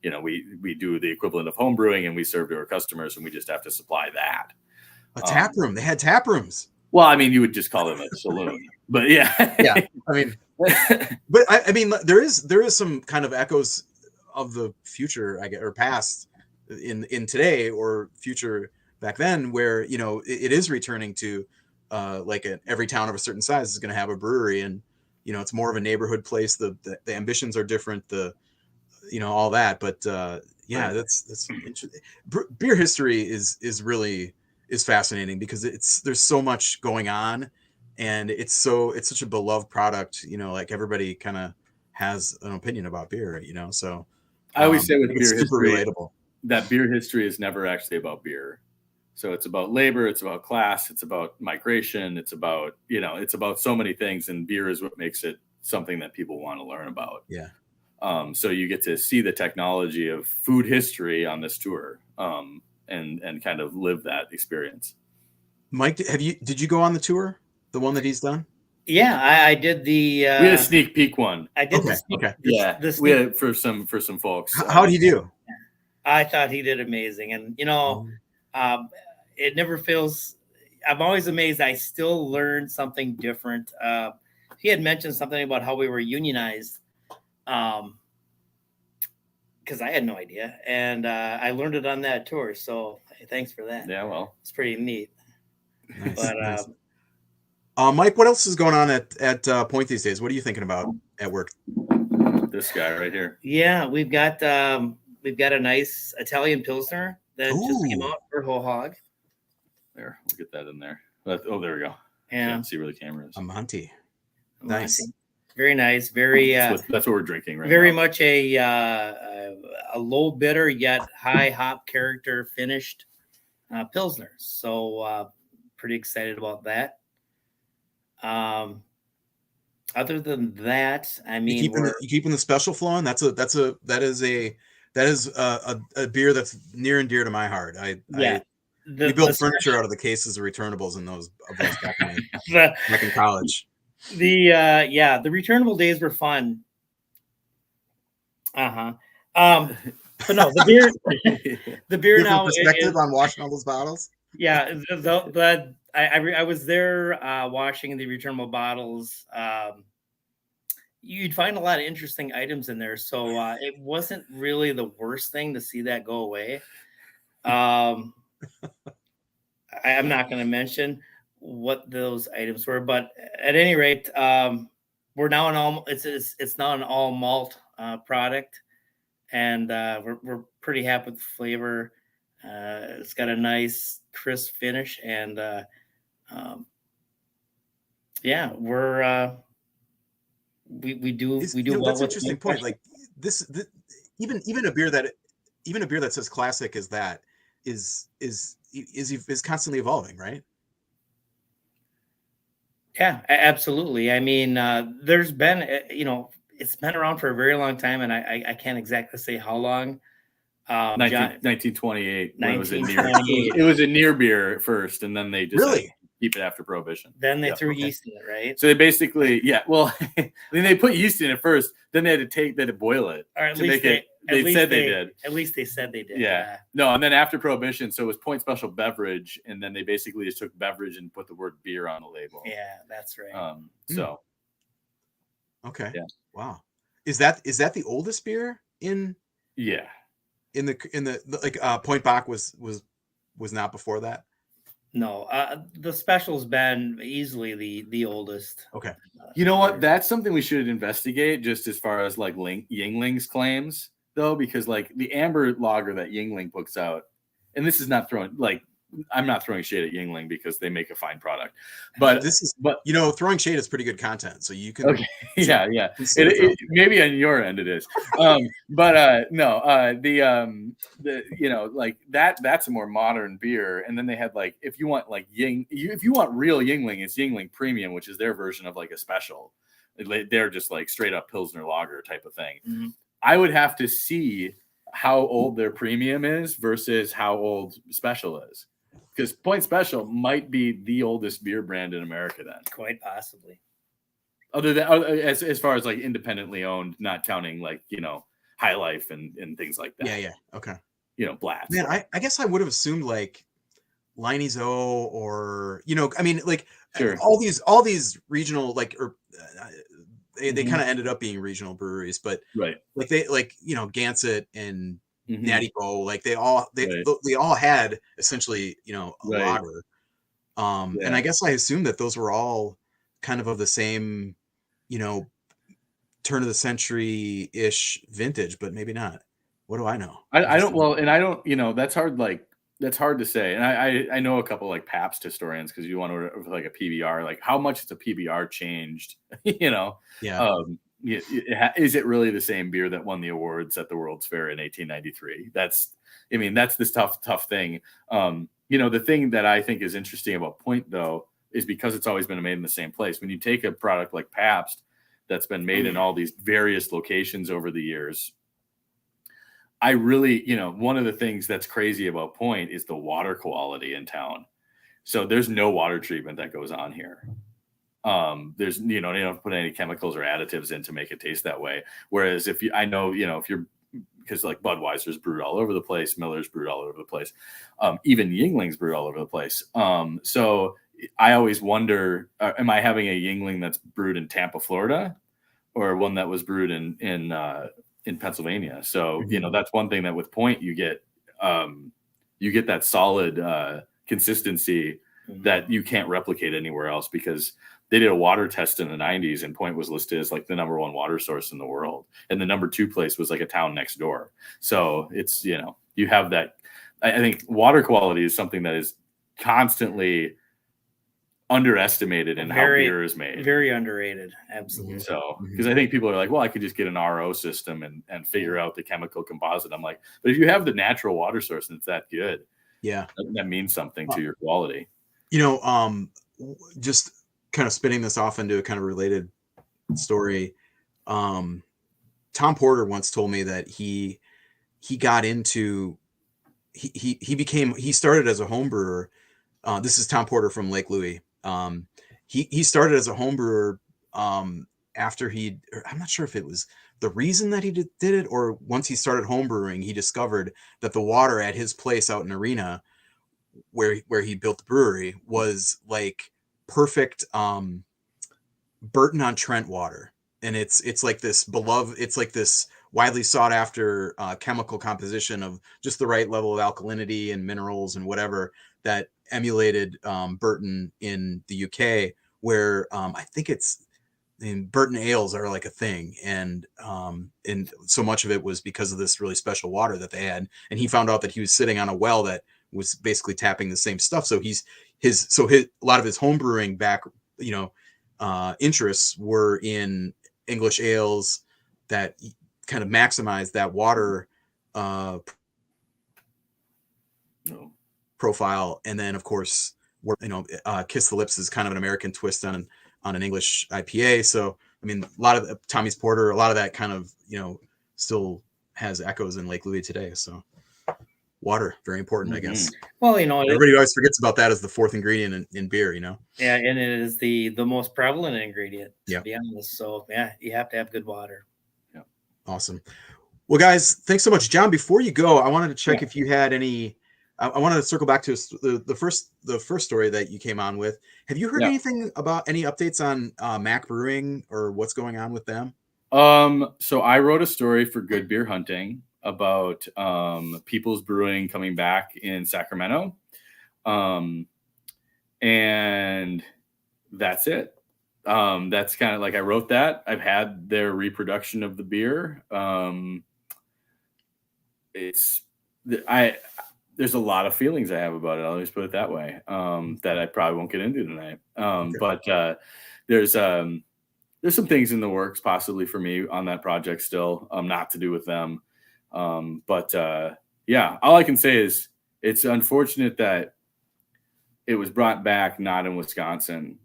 E: you know, we do the equivalent of home brewing and we serve to our customers and we just have to supply that.
B: A tap room. They had tap rooms.
E: Well, I mean, you would just call them a saloon, but yeah.
B: Yeah. I mean, but I mean, there is some kind of echoes of the future, I guess, or past in today or future back then, where, you know, it is returning to every town of a certain size is going to have a brewery, and, you know, it's more of a neighborhood place. The ambitions are different, you know, all that. But yeah, that's interesting. Beer history is fascinating because there's so much going on, and it's such a beloved product. You know, like everybody kind of has an opinion about beer. You know, so
E: I always say with beer
B: super
E: history,
B: relatable.
E: That beer history is never actually about beer. So it's about labor, it's about class, it's about migration, it's about, you know, it's about so many things, and beer is what makes it something that people want to learn about.
B: Yeah.
E: So you get to see the technology of food history on this tour, and kind of live that experience.
B: Mike, did you go on the tour, the one that he's done?
F: Yeah, I did the.
E: We had a sneak peek one.
F: I did.
E: We had for some folks.
B: How did he do?
F: I thought he did amazing, and you know, it never feels. I'm always amazed. I still learn something different. He had mentioned something about how we were unionized, because I had no idea, and I learned it on that tour. So thanks for that.
E: Yeah, well,
F: it's pretty neat.
B: Nice,
F: but
B: nice. Mike, what else is going on at Point these days? What are you thinking about at work?
E: This guy right here.
F: Yeah, we've got a nice Italian Pilsner that just came out for Whole Hog.
E: There, we'll get that in there. Oh, there we go.
F: Yeah.
E: Can't see where the camera is.
B: A Monty. Nice.
F: Very nice. Very.
E: That's what we're drinking right
F: very
E: now.
F: Much a low bitter yet high hop character finished Pilsner. So pretty excited about that. Other than that, I mean,
B: you keeping the special flowing. That is a beer that's near and dear to my heart. We built furniture out of the cases of returnables in those back in college.
F: The returnable days were fun. But no, the beer now
B: perspective on washing all those bottles.
F: Yeah, I was there washing the returnable bottles. You'd find a lot of interesting items in there, so it wasn't really the worst thing to see that go away. I'm not going to mention what those items were, but at any rate, we're now it's now an all malt product, and we're pretty happy with the flavor. It's got a nice crisp finish, and yeah, we do well.
B: That's an interesting point. Like this even a beer that says classic as that is constantly evolving, right?
F: Yeah, absolutely. I mean, there's been, it's been around for a very long time, and I can't exactly say how long. John,
E: 1928. When it was a near,
F: 1928.
E: it was a near beer at first, and then they just
B: Really?
E: keep it after Prohibition.
F: Then they
E: Yeah.
F: threw yeast in it, right?
E: So they basically, well, then they put yeast in it first. Then they had to boil it
F: Or at
E: to
F: least
E: make it. They said they did.
F: At least they said they did.
E: Yeah. No, and then after Prohibition, so it was point special beverage, and then they basically just took beverage and put the word beer on the label.
F: Yeah, that's right.
E: So.
B: Okay.
E: Yeah.
B: Wow. Is that the oldest beer in?
E: Yeah.
B: In the like Point Bach was not before that.
F: No, the special's been easily the oldest.
B: Okay.
E: You know what? That's something we should investigate, just as far as like Yingling's claims, though, because like the amber lager that Yingling puts out, and this is not throwing I'm not throwing shade at Yingling because they make a fine product, but
B: throwing shade is pretty good content, so you can.
E: Okay. Yeah. It maybe on your end it is, but no, like that's a more modern beer, and then they had like if you want real Yingling, it's Yingling Premium, which is their version of like a special. They're just like straight up Pilsner lager type of thing. Mm-hmm. I would have to see how old their premium is versus how old special is. Because Point Special might be the oldest beer brand in America then.
F: Quite possibly.
E: Other than as far as like independently owned, not counting like, High Life and things like that.
B: Yeah. Okay.
E: Blatz.
B: Man, I guess I would have assumed like Liney's O or, like
E: sure.
B: all these regional they kind of ended up being regional breweries, but
E: right.
B: Like they Gansett and
E: mm-hmm.
B: Natty Bo, like they all had essentially, a lager. And I guess I assumed that those were all kind of the same, turn of the century ish vintage, but maybe not. What do I know?
E: I don't, that's hard. That's hard to say. And I know a couple like Pabst historians, because you want to like a PBR, like how much has a PBR changed, Yeah. Is it really the same beer that won the awards at the World's Fair in 1893? That's this tough thing. The thing that I think is interesting about Point, though, is because it's always been made in the same place. When you take a product like Pabst that's been made in all these various locations over the years, I really, one of the things that's crazy about Point is the water quality in town. So there's no water treatment that goes on here. There's, they don't put any chemicals or additives in to make it taste that way. Whereas because like Budweiser's brewed all over the place, Miller's brewed all over the place, even Yingling's brewed all over the place. So I always wonder, am I having a Yingling that's brewed in Tampa, Florida, or one that was brewed in Pennsylvania? So, that's one thing that with Point you get that solid consistency that you can't replicate anywhere else, because they did a water test in the 90s and Point was listed as like the number one water source in the world. And the number 2 place was like a town next door. So it's, you have that. I think water quality is something that is constantly underestimated in how beer is made.
F: Very underrated. Absolutely.
E: So, because I think people are like, well, I could just get an RO system and figure out the chemical composite. I'm like, but if you have the natural water source and it's that good, that means something to your quality.
B: Just kind of spinning this off into a kind of related story. Tom Porter once told me that he got into, he started as a home brewer. This is Tom Porter from Lake Louis. He started as a home brewer after I'm not sure if it was the reason that he did it, or once he started home brewing, he discovered that the water at his place out in Arena, where he built the brewery, was like perfect Burton-on-Trent water. And it's like this beloved, it's like this widely sought after chemical composition of just the right level of alkalinity and minerals and whatever that emulated Burton in the UK, where I think Burton ales are like a thing, and so much of it was because of this really special water that they had. And he found out that he was sitting on a well that was basically tapping the same stuff. So a lot of his home brewing back, interests were in English ales that kind of maximized that water profile. And then of course, Kiss the Lips is kind of an American twist on an English IPA. So, a lot of Tommy's Porter, a lot of that kind of, still has echoes in Lake Louis today. So Water, very important, I guess.
F: Well, you know,
B: Everybody always forgets about that as the fourth ingredient in beer, you know?
F: yeah, and it is the most prevalent ingredient, to
B: Yeah.
F: be honest. So yeah, you have to have good water.
E: Yeah.
B: Awesome. Well, guys, thanks so much. John, before you go, I wanted to check
E: Yeah.
B: if you had any. I wanted to circle back to the first story that you came on with. Have you heard
E: Yeah.
B: anything about any updates on Mac Brewing or what's going on with them?
E: So I wrote a story for Good Beer Hunting about People's Brewing coming back in Sacramento. And that's it. That's kind of like I wrote that. I've had their reproduction of the beer. There's a lot of feelings I have about it. I'll just put it that way. That I probably won't get into tonight.
B: Okay.
E: But there's some things in the works possibly for me on that project still, not to do with them. Yeah, all I can say is it's unfortunate that it was brought back not in Wisconsin.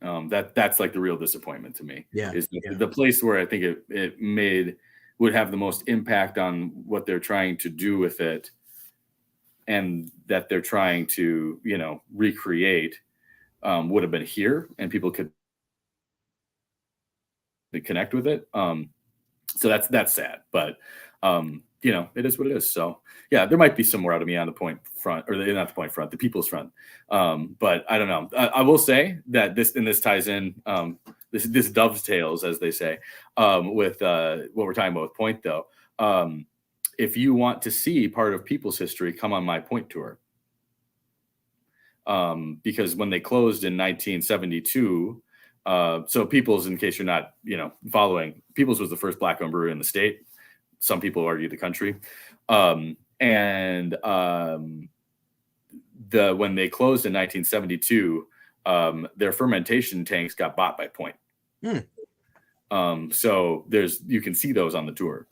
E: That's like the real disappointment to me.
B: Yeah,
E: is the place where I think it would have the most impact on what they're trying to do with it, and that they're trying to recreate would have been here, and people could connect with it. So that's sad, but it is what it is. So yeah, there might be some more out of me on the point front, or not the point front, the people's front. But I don't know. I will say that this ties in. This dovetails, as they say, with what we're talking about with Point, though. If you want to see part of People's history, come on my Point tour. Because when they closed in 1972, so People's, in case you're not following, People's was the first black-owned brewery in the state. Some people argue the country. When they closed in 1972, their fermentation tanks got bought by Point. So you can see those on the tour,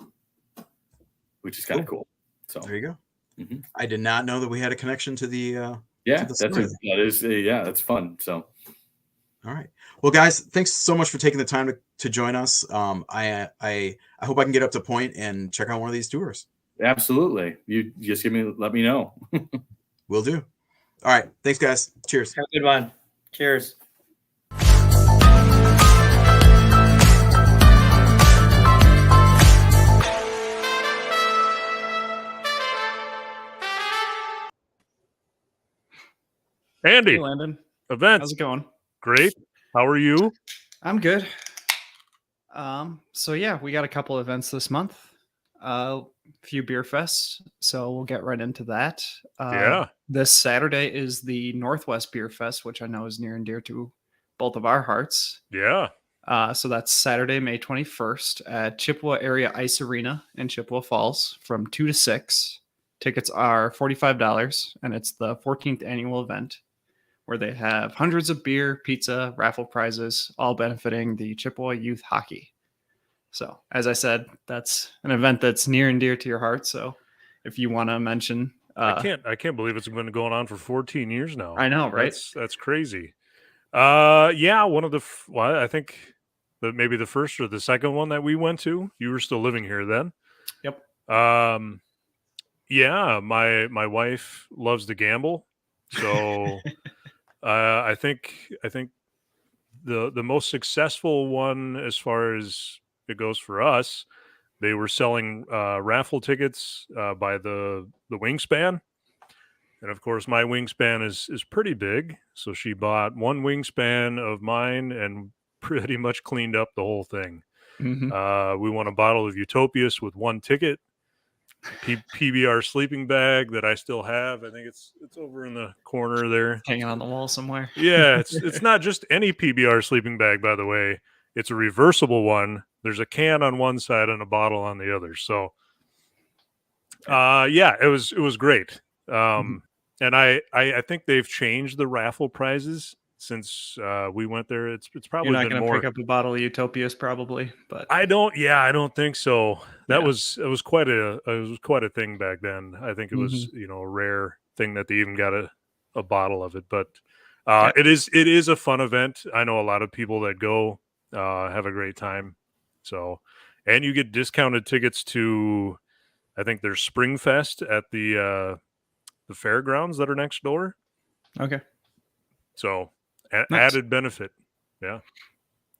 E: which is kind of cool. So
B: there you go.
E: Mm-hmm.
B: I did not know that we had a connection to the
E: that's fun. So
B: all right. Well, guys, thanks so much for taking the time to join us. I hope I can get up to Point and check out one of these tours.
E: Absolutely. You just let me know.
B: Will do. All right. Thanks, guys. Cheers.
F: Have a good one. Cheers.
A: Andy,
C: Hey, Landon.
A: events.
C: How's it going?
A: Great. How are you?
C: I'm good. So yeah, we got a couple events this month. A few beer fests, so we'll get right into that.
A: Yeah.
C: This Saturday is the Northwest Beer Fest, which I know is near and dear to both of our hearts.
A: Yeah.
C: So that's Saturday, May 21st at Chippewa Area Ice Arena in Chippewa Falls from 2 to 6. Tickets are $45, and it's the 14th annual event where they have hundreds of beer, pizza, raffle prizes, all benefiting the Chippewa Youth Hockey. So, as I said, that's an event that's near and dear to your heart. So, if you want to mention,
A: I can't believe it's been going on for 14 years now.
C: I know, right?
A: That's crazy. Yeah, one of the I think maybe the first or the second one that we went to. You were still living here then.
C: Yep.
A: Yeah, my wife loves to gamble, so I think the most successful one as far as it goes for us, they were selling raffle tickets by the wingspan, and of course my wingspan is pretty big, so she bought one wingspan of mine and pretty much cleaned up the whole thing.
C: Mm-hmm.
A: We won a bottle of Utopias with one ticket. PBR sleeping bag that I still have. I think it's over in the corner there,
C: Hanging on the wall somewhere.
A: Yeah, it's not just any PBR sleeping bag, by the way. It's a reversible one. There's a can on one side and a bottle on the other. So, yeah, it was great. And I think they've changed the raffle prizes since we went there. It's probably
C: You're not
A: been
C: going to
A: more.
C: pick up a bottle of Utopias, probably, but
A: I don't think so. That
C: Yeah.
A: it was quite a thing back then. I think it was a rare thing that they even got a bottle of it. But it is a fun event. I know a lot of people that go have a great time. So, and you get discounted tickets to I think there's Springfest at the fairgrounds that are next door.
C: Okay.
A: So
C: Nice.
A: added benefit. Yeah.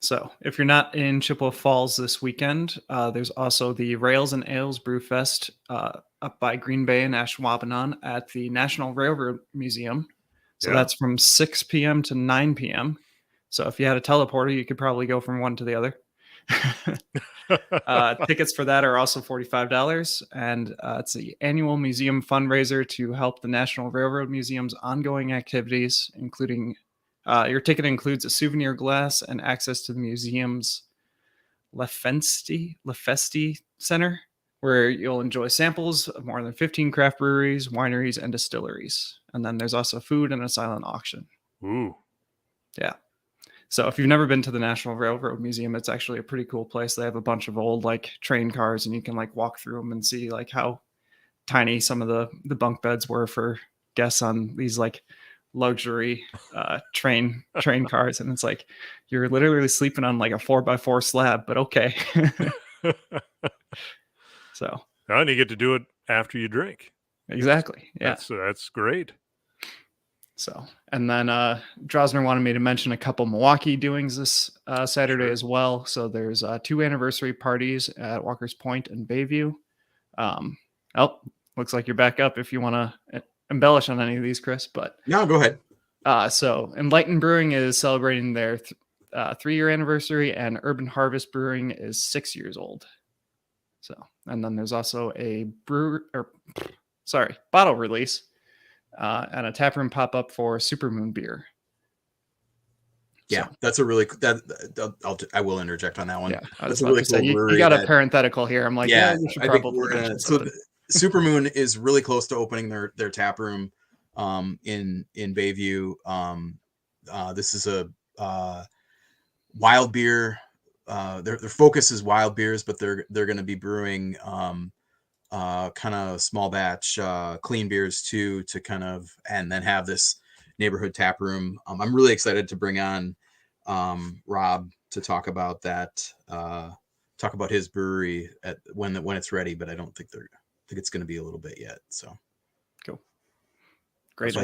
C: So if you're not in Chippewa Falls this weekend, there's also the Rails and Ales Brewfest up by Green Bay and Ashwaubenon at the National Railroad Museum. So
A: Yeah.
C: that's from 6 p.m. to 9 p.m. So if you had a teleporter, you could probably go from one to the other. Tickets for that are also $45, and it's the annual museum fundraiser to help the National Railroad Museum's ongoing activities, including your ticket includes a souvenir glass and access to the museum's Lefesti Center, where you'll enjoy samples of more than 15 craft breweries, wineries, and distilleries. And then there's also food and a silent auction.
A: Ooh.
C: Yeah. So if you've never been to the National Railroad Museum, it's actually a pretty cool place. They have a bunch of old like train cars, and you can like walk through them and see like how tiny some of the bunk beds were for guests on these like luxury train cars. And it's like you're literally sleeping on like a 4x4 slab, but okay. So
A: And you get to do it after you drink.
C: exactly. Yeah.
A: That's great.
C: So, and then Drosner wanted me to mention a couple Milwaukee doings this Saturday as well. So there's 2 anniversary parties at Walker's Point and Bayview. Looks like you're back up if you want to embellish on any of these, Chris. But
B: No, go ahead.
C: So Enlightened Brewing is celebrating their 3-year anniversary, and Urban Harvest Brewing is 6 years old. So, and then there's also a bottle release. And a taproom pop up for Supermoon beer.
B: Yeah,
C: So,
B: that's a really I will interject on that one.
C: Yeah,
B: that's a really cool
C: you got a parenthetical here. I'm like,
B: yeah,
C: you should
B: I think
C: probably mention
B: so.
C: something.
B: Supermoon is really close to opening their tap room in Bayview. This is a wild beer. Their focus is wild beers, but they're going to be brewing kind of small batch clean beers too, to kind of, and then have this neighborhood tap room. I'm really excited to bring on Rob to talk about that, talk about his brewery when it's ready, but I don't think it's going to be a little bit yet. So
C: Cool. Great.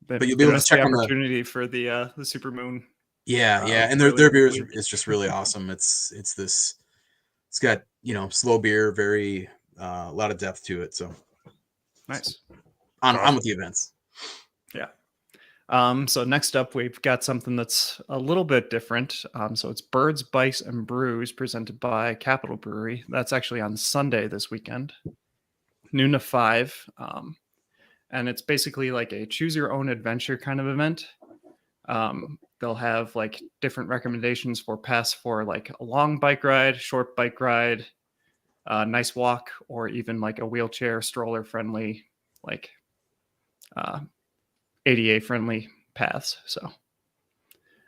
B: But you'll be able to check on the
C: opportunity for the Supermoon.
B: Yeah. And their beer is just really awesome. It's got, slow beer, very, a lot of depth to it. So
C: Nice.
B: On with the events.
C: Yeah. So next up, we've got something that's a little bit different. So it's Birds, Bites, and Brews presented by Capital Brewery. That's actually on Sunday this weekend, noon to 5. And it's basically like a choose your own adventure kind of event. They'll have like different recommendations for paths for like a long bike ride, short bike ride, nice walk, or even like a wheelchair stroller friendly, like ADA friendly paths. So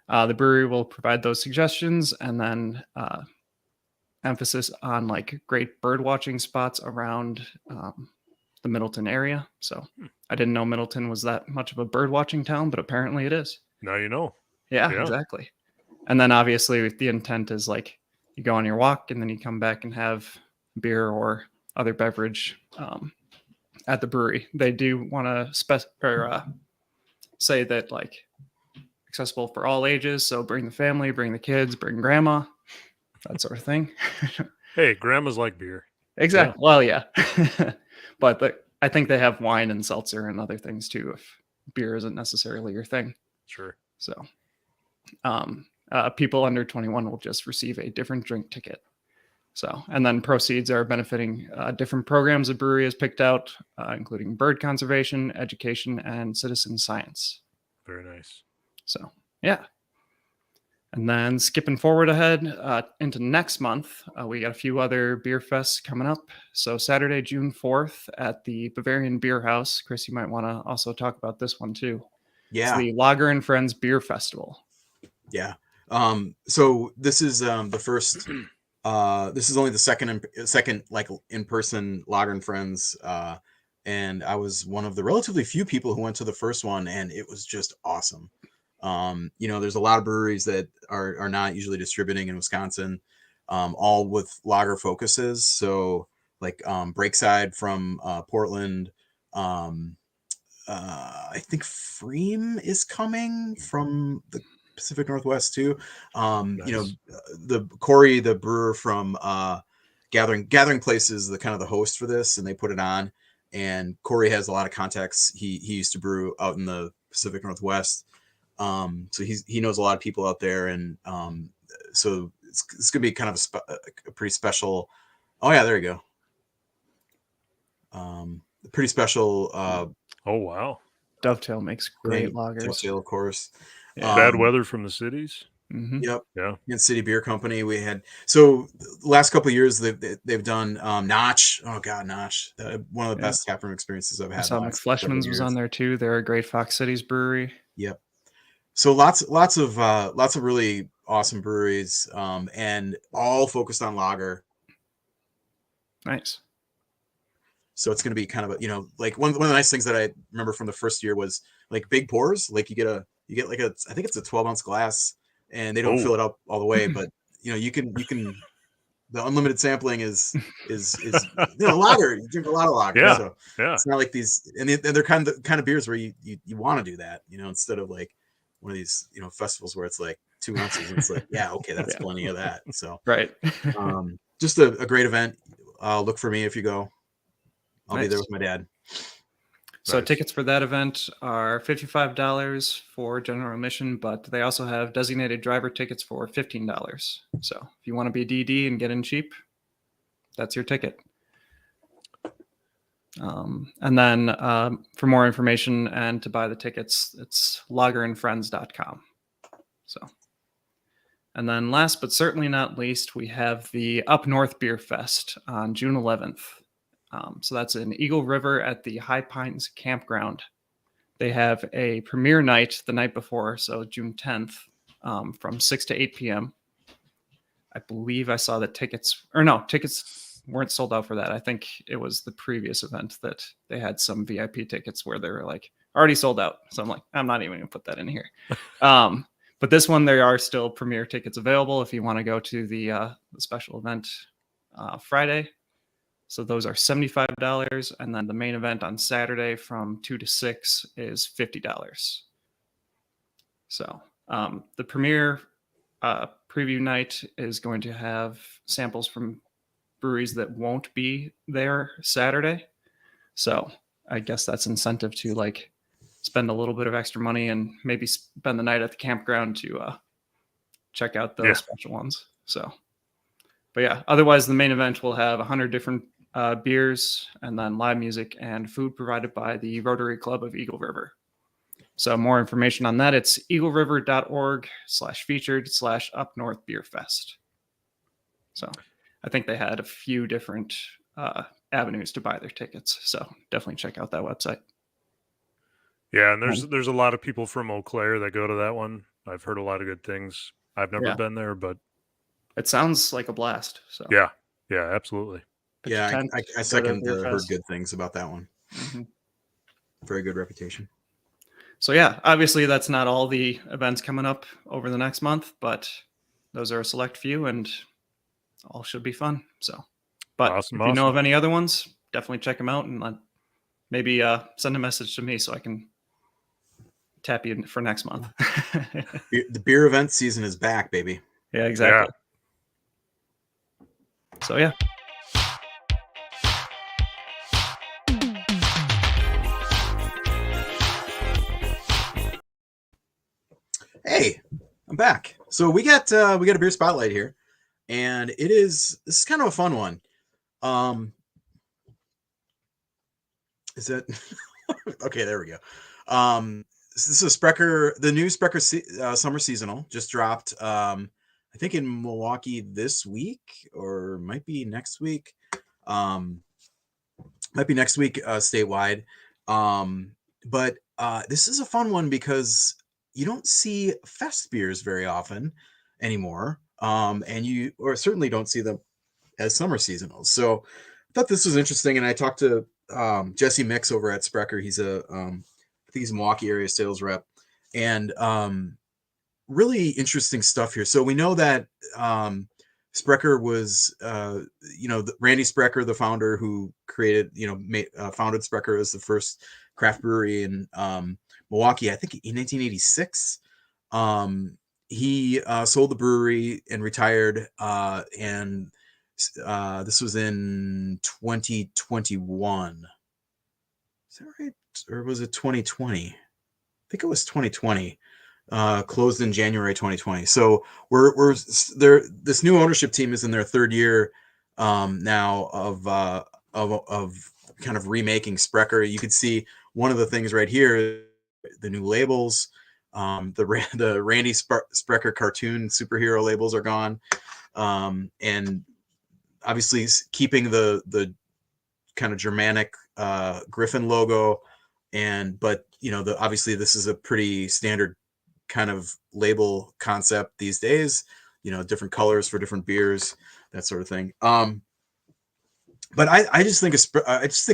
C: the brewery will provide those suggestions, and then emphasis on like great bird watching spots around the Middleton area. So I didn't know Middleton was that much of a bird watching town, but apparently it is.
A: Now you know.
C: Yeah, exactly. And then obviously the intent is like you go on your walk and then you come back and have beer or other beverage at the brewery. They do want to say that like accessible for all ages. So bring the family, bring the kids, bring grandma, that sort of thing.
A: Hey, grandmas like beer.
C: Exactly. Yeah. Well, yeah. But I think they have wine and seltzer and other things too, if beer isn't necessarily your thing.
A: Sure.
C: So people under 21 will just receive a different drink ticket. So, and then proceeds are benefiting different programs the brewery has picked out, including bird conservation, education, and citizen science.
A: Very nice.
C: So, yeah. And then skipping forward ahead into next month, we got a few other beer fests coming up. So Saturday, June 4th at the Bavarian Beer House. Chris, you might want to also talk about this one too.
B: Yeah.
C: It's the Lager and Friends Beer Festival.
B: Yeah. So this is the first, this is only the second like in-person Lager and Friends. And I was one of the relatively few people who went to the first one, and it was just awesome. There's a lot of breweries that are not usually distributing in Wisconsin, all with lager focuses. So like Breakside from Portland. I think Freem is coming from the Pacific Northwest too.
A: Nice.
B: The Corey, the brewer from Gathering Place, is the kind of the host for this, and they put it on. And Corey has a lot of contacts. He used to brew out in the Pacific Northwest, so he knows a lot of people out there, and so it's gonna be kind of a pretty special. Oh yeah, there you go. Pretty special.
A: Oh wow.
C: Dovetail makes great
B: thing.
C: lagers.
B: Dovetail, of course.
C: Yeah.
A: Bad weather from the cities.
C: Mhm.
B: Yep.
A: Yeah.
B: And City Beer Company. We had the last couple of years they've done Notch. Oh God, Notch. One of the best taproom experiences I've had.
C: I saw
B: in the last couple of
C: McFleshman's was
B: years.
C: on there too. They're a great Fox Cities brewery.
B: Yep. So lots of really awesome breweries, and all focused on lager.
C: Nice.
B: So it's going to be kind of a, like one of the nice things that I remember from the first year was like big pours. Like you get like I think it's a 12-ounce glass, and they don't fill it up all the way, but you can the unlimited sampling is lager. You drink a lot of lager.
A: Yeah.
B: So
A: Yeah.
B: it's not like these, and they're kind of beers where you want to do that, instead of like one of these, festivals where it's like 2 ounces. And it's like, yeah, okay, that's plenty of that. So
C: Right.
B: just a great event. Look for me if you go. I'll be there
C: Nice.
B: with my dad.
C: So
A: Nice.
C: tickets for that event are $55 for general admission, but they also have designated driver tickets for $15. So if you want to be DD and get in cheap, that's your ticket. And then for more information and to buy the tickets, it's lagerandfriends.com. So, and then last but certainly not least, we have the Up North Beer Fest on June 11th. So that's in Eagle River at the High Pines Campground. They have a premiere night the night before, so June 10th, from 6 to 8 p.m. I believe I saw that tickets weren't sold out for that. I think it was the previous event that they had some VIP tickets where they were like already sold out. So I'm like, I'm not even going to put that in here. But this one, there are still premiere tickets available if you want to go to the special event Friday. So those are $75, and then the main event on Saturday from 2 to 6 is $50. So the premiere preview night is going to have samples from breweries that won't be there Saturday. So I guess that's incentive to like spend a little bit of extra money and maybe spend the night at the campground to check out those special ones. So, but yeah, otherwise the main event will have 100 different beers and then live music and food provided by the Rotary Club of Eagle River. So more information on that, it's eagleriver.org/featured/Up North Beer Fest. So I think they had a few different avenues to buy their tickets. So definitely check out that website.
A: Yeah, and there's a lot of people from Eau Claire that go to that one. I've heard a lot of good things. I've never been there, but
C: it sounds like a blast. So
A: yeah, absolutely.
B: Yeah, I second heard good things about that one. Mm-hmm. Very good reputation.
C: So yeah, obviously that's not all the events coming up over the next month, but those are a select few and all should be fun. So, but if you know of any other ones, definitely check them out and maybe send a message to me so I can tap you for next month.
B: The beer event season is back, baby.
C: Yeah, exactly. Yeah. So yeah.
B: Hey, I'm back. So we got a beer spotlight here, and this is kind of a fun one. Is that okay? There we go. This is Sprecher. The new Sprecher Summer Seasonal just dropped. I think in Milwaukee this week, or might be next week. Statewide. But this is a fun one because you don't see fest beers very often anymore, and you certainly don't see them as summer seasonals. So I thought this was interesting, and I talked to Jesse Mix over at Sprecher. He's I think he's a Milwaukee area sales rep, and really interesting stuff here. So we know that Sprecher was, Randy Sprecher, the founder who created, founded Sprecher as the first craft brewery in Milwaukee, I think in 1986. He sold the brewery and retired, and this was in 2021. Is that right? Or was it 2020? I think it was 2020. Closed in January 2020. So we're there. This new ownership team is in their third year now of kind of remaking Sprecher. You can see one of the things right here, the new labels. The Randy Sprecher cartoon superhero labels are gone, and obviously keeping the kind of Germanic Griffin logo, but obviously this is a pretty standard kind of label concept these days, different colors for different beers, that sort of thing. But I just think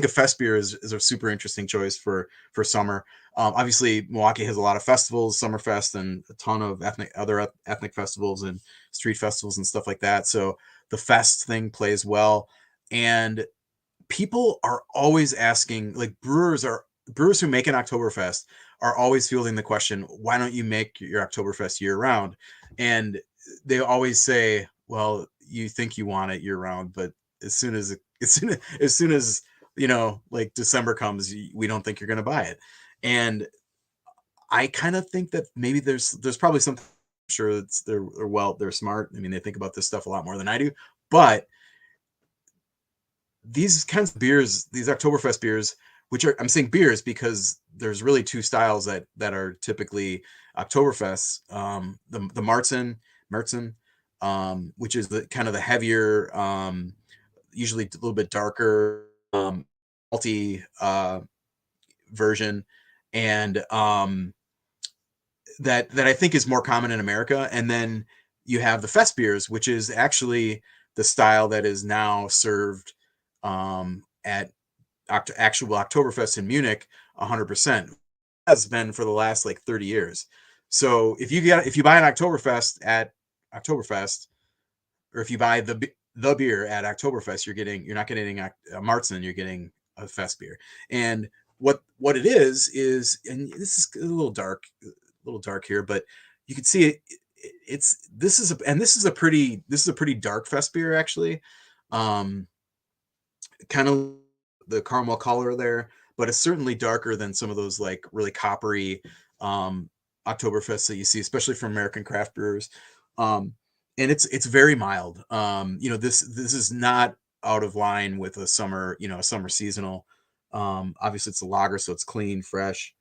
B: a fest beer is a super interesting choice for summer. Obviously Milwaukee has a lot of festivals, Summerfest, and a ton of other ethnic festivals and street festivals and stuff like that. So the fest thing plays well, and people are always asking, like brewers who make an Oktoberfest are always fielding the question, why don't you make your Oktoberfest year round? And they always say, well, you think you want it year round, but as soon as like December comes, we don't think you're going to buy it. And I kind of think that maybe there's probably something. I'm sure they're smart. I mean, they think about this stuff a lot more than I do, but these kinds of beers, these Oktoberfest beers, which are, I'm saying beers because there's really two styles that are typically Oktoberfest. The Märzen, which is the kind of the heavier, usually a little bit darker, malty version, and that I think is more common in America. And then you have the fest beers, which is actually the style that is now served at actual Oktoberfest in Munich 100%, has been for the last like 30 years. So if you buy an Oktoberfest at Oktoberfest, or if you buy the beer at Oktoberfest, you're not getting a Märzen, you're getting a fest beer. And what it is, and this is a little dark here, but you can see this is a pretty dark fest beer actually. Kind of the caramel color there, but it's certainly darker than some of those like really coppery Oktoberfests that you see, especially from American craft brewers. And it's very mild. This is not out of line with a summer seasonal. Obviously it's a lager, so it's clean, fresh,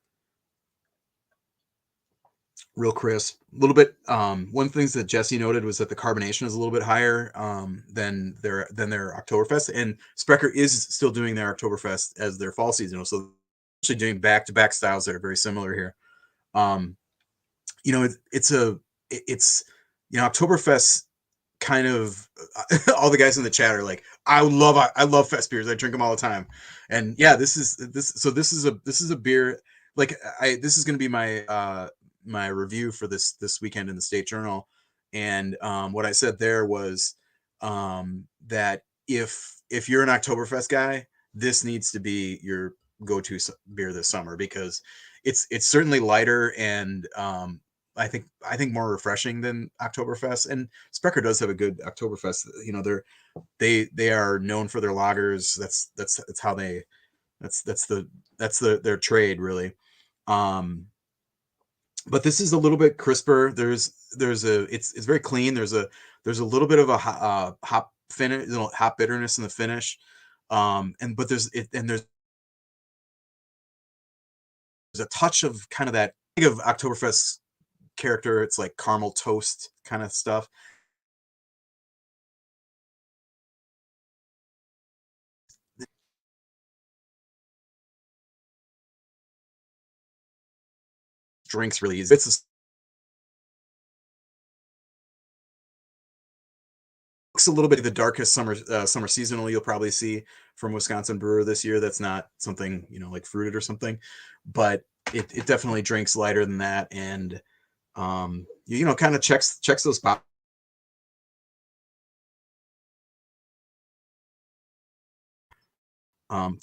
B: real crisp. A little bit. One of the things that Jesse noted was that the carbonation is a little bit higher than their Oktoberfest, and Sprecher is still doing their Oktoberfest as their fall seasonal, so actually doing back-to-back styles that are very similar here. It's Oktoberfest kind of all the guys in the chat are like, I love fest beers, I drink them all the time. And yeah, this is a beer, like this is going to be my review for this weekend in the State Journal. And what I said there was that if you're an Oktoberfest guy, this needs to be your go-to beer this summer, because it's certainly lighter and I think more refreshing than Oktoberfest. And Sprecher does have a good Oktoberfest. They are known for their lagers. That's how they that's their trade really. But this is a little bit crisper. It's very clean. There's a little bit of a hop finish, hop bitterness in the finish. But there's a touch of kind of that of Oktoberfest character. It's like caramel toast kind of stuff. Drinks really easy. It's a little bit of the darkest summer seasonal you'll probably see from Wisconsin brewer this year. That's not something like fruited or something, but it definitely drinks lighter than that, and kind of checks those boxes.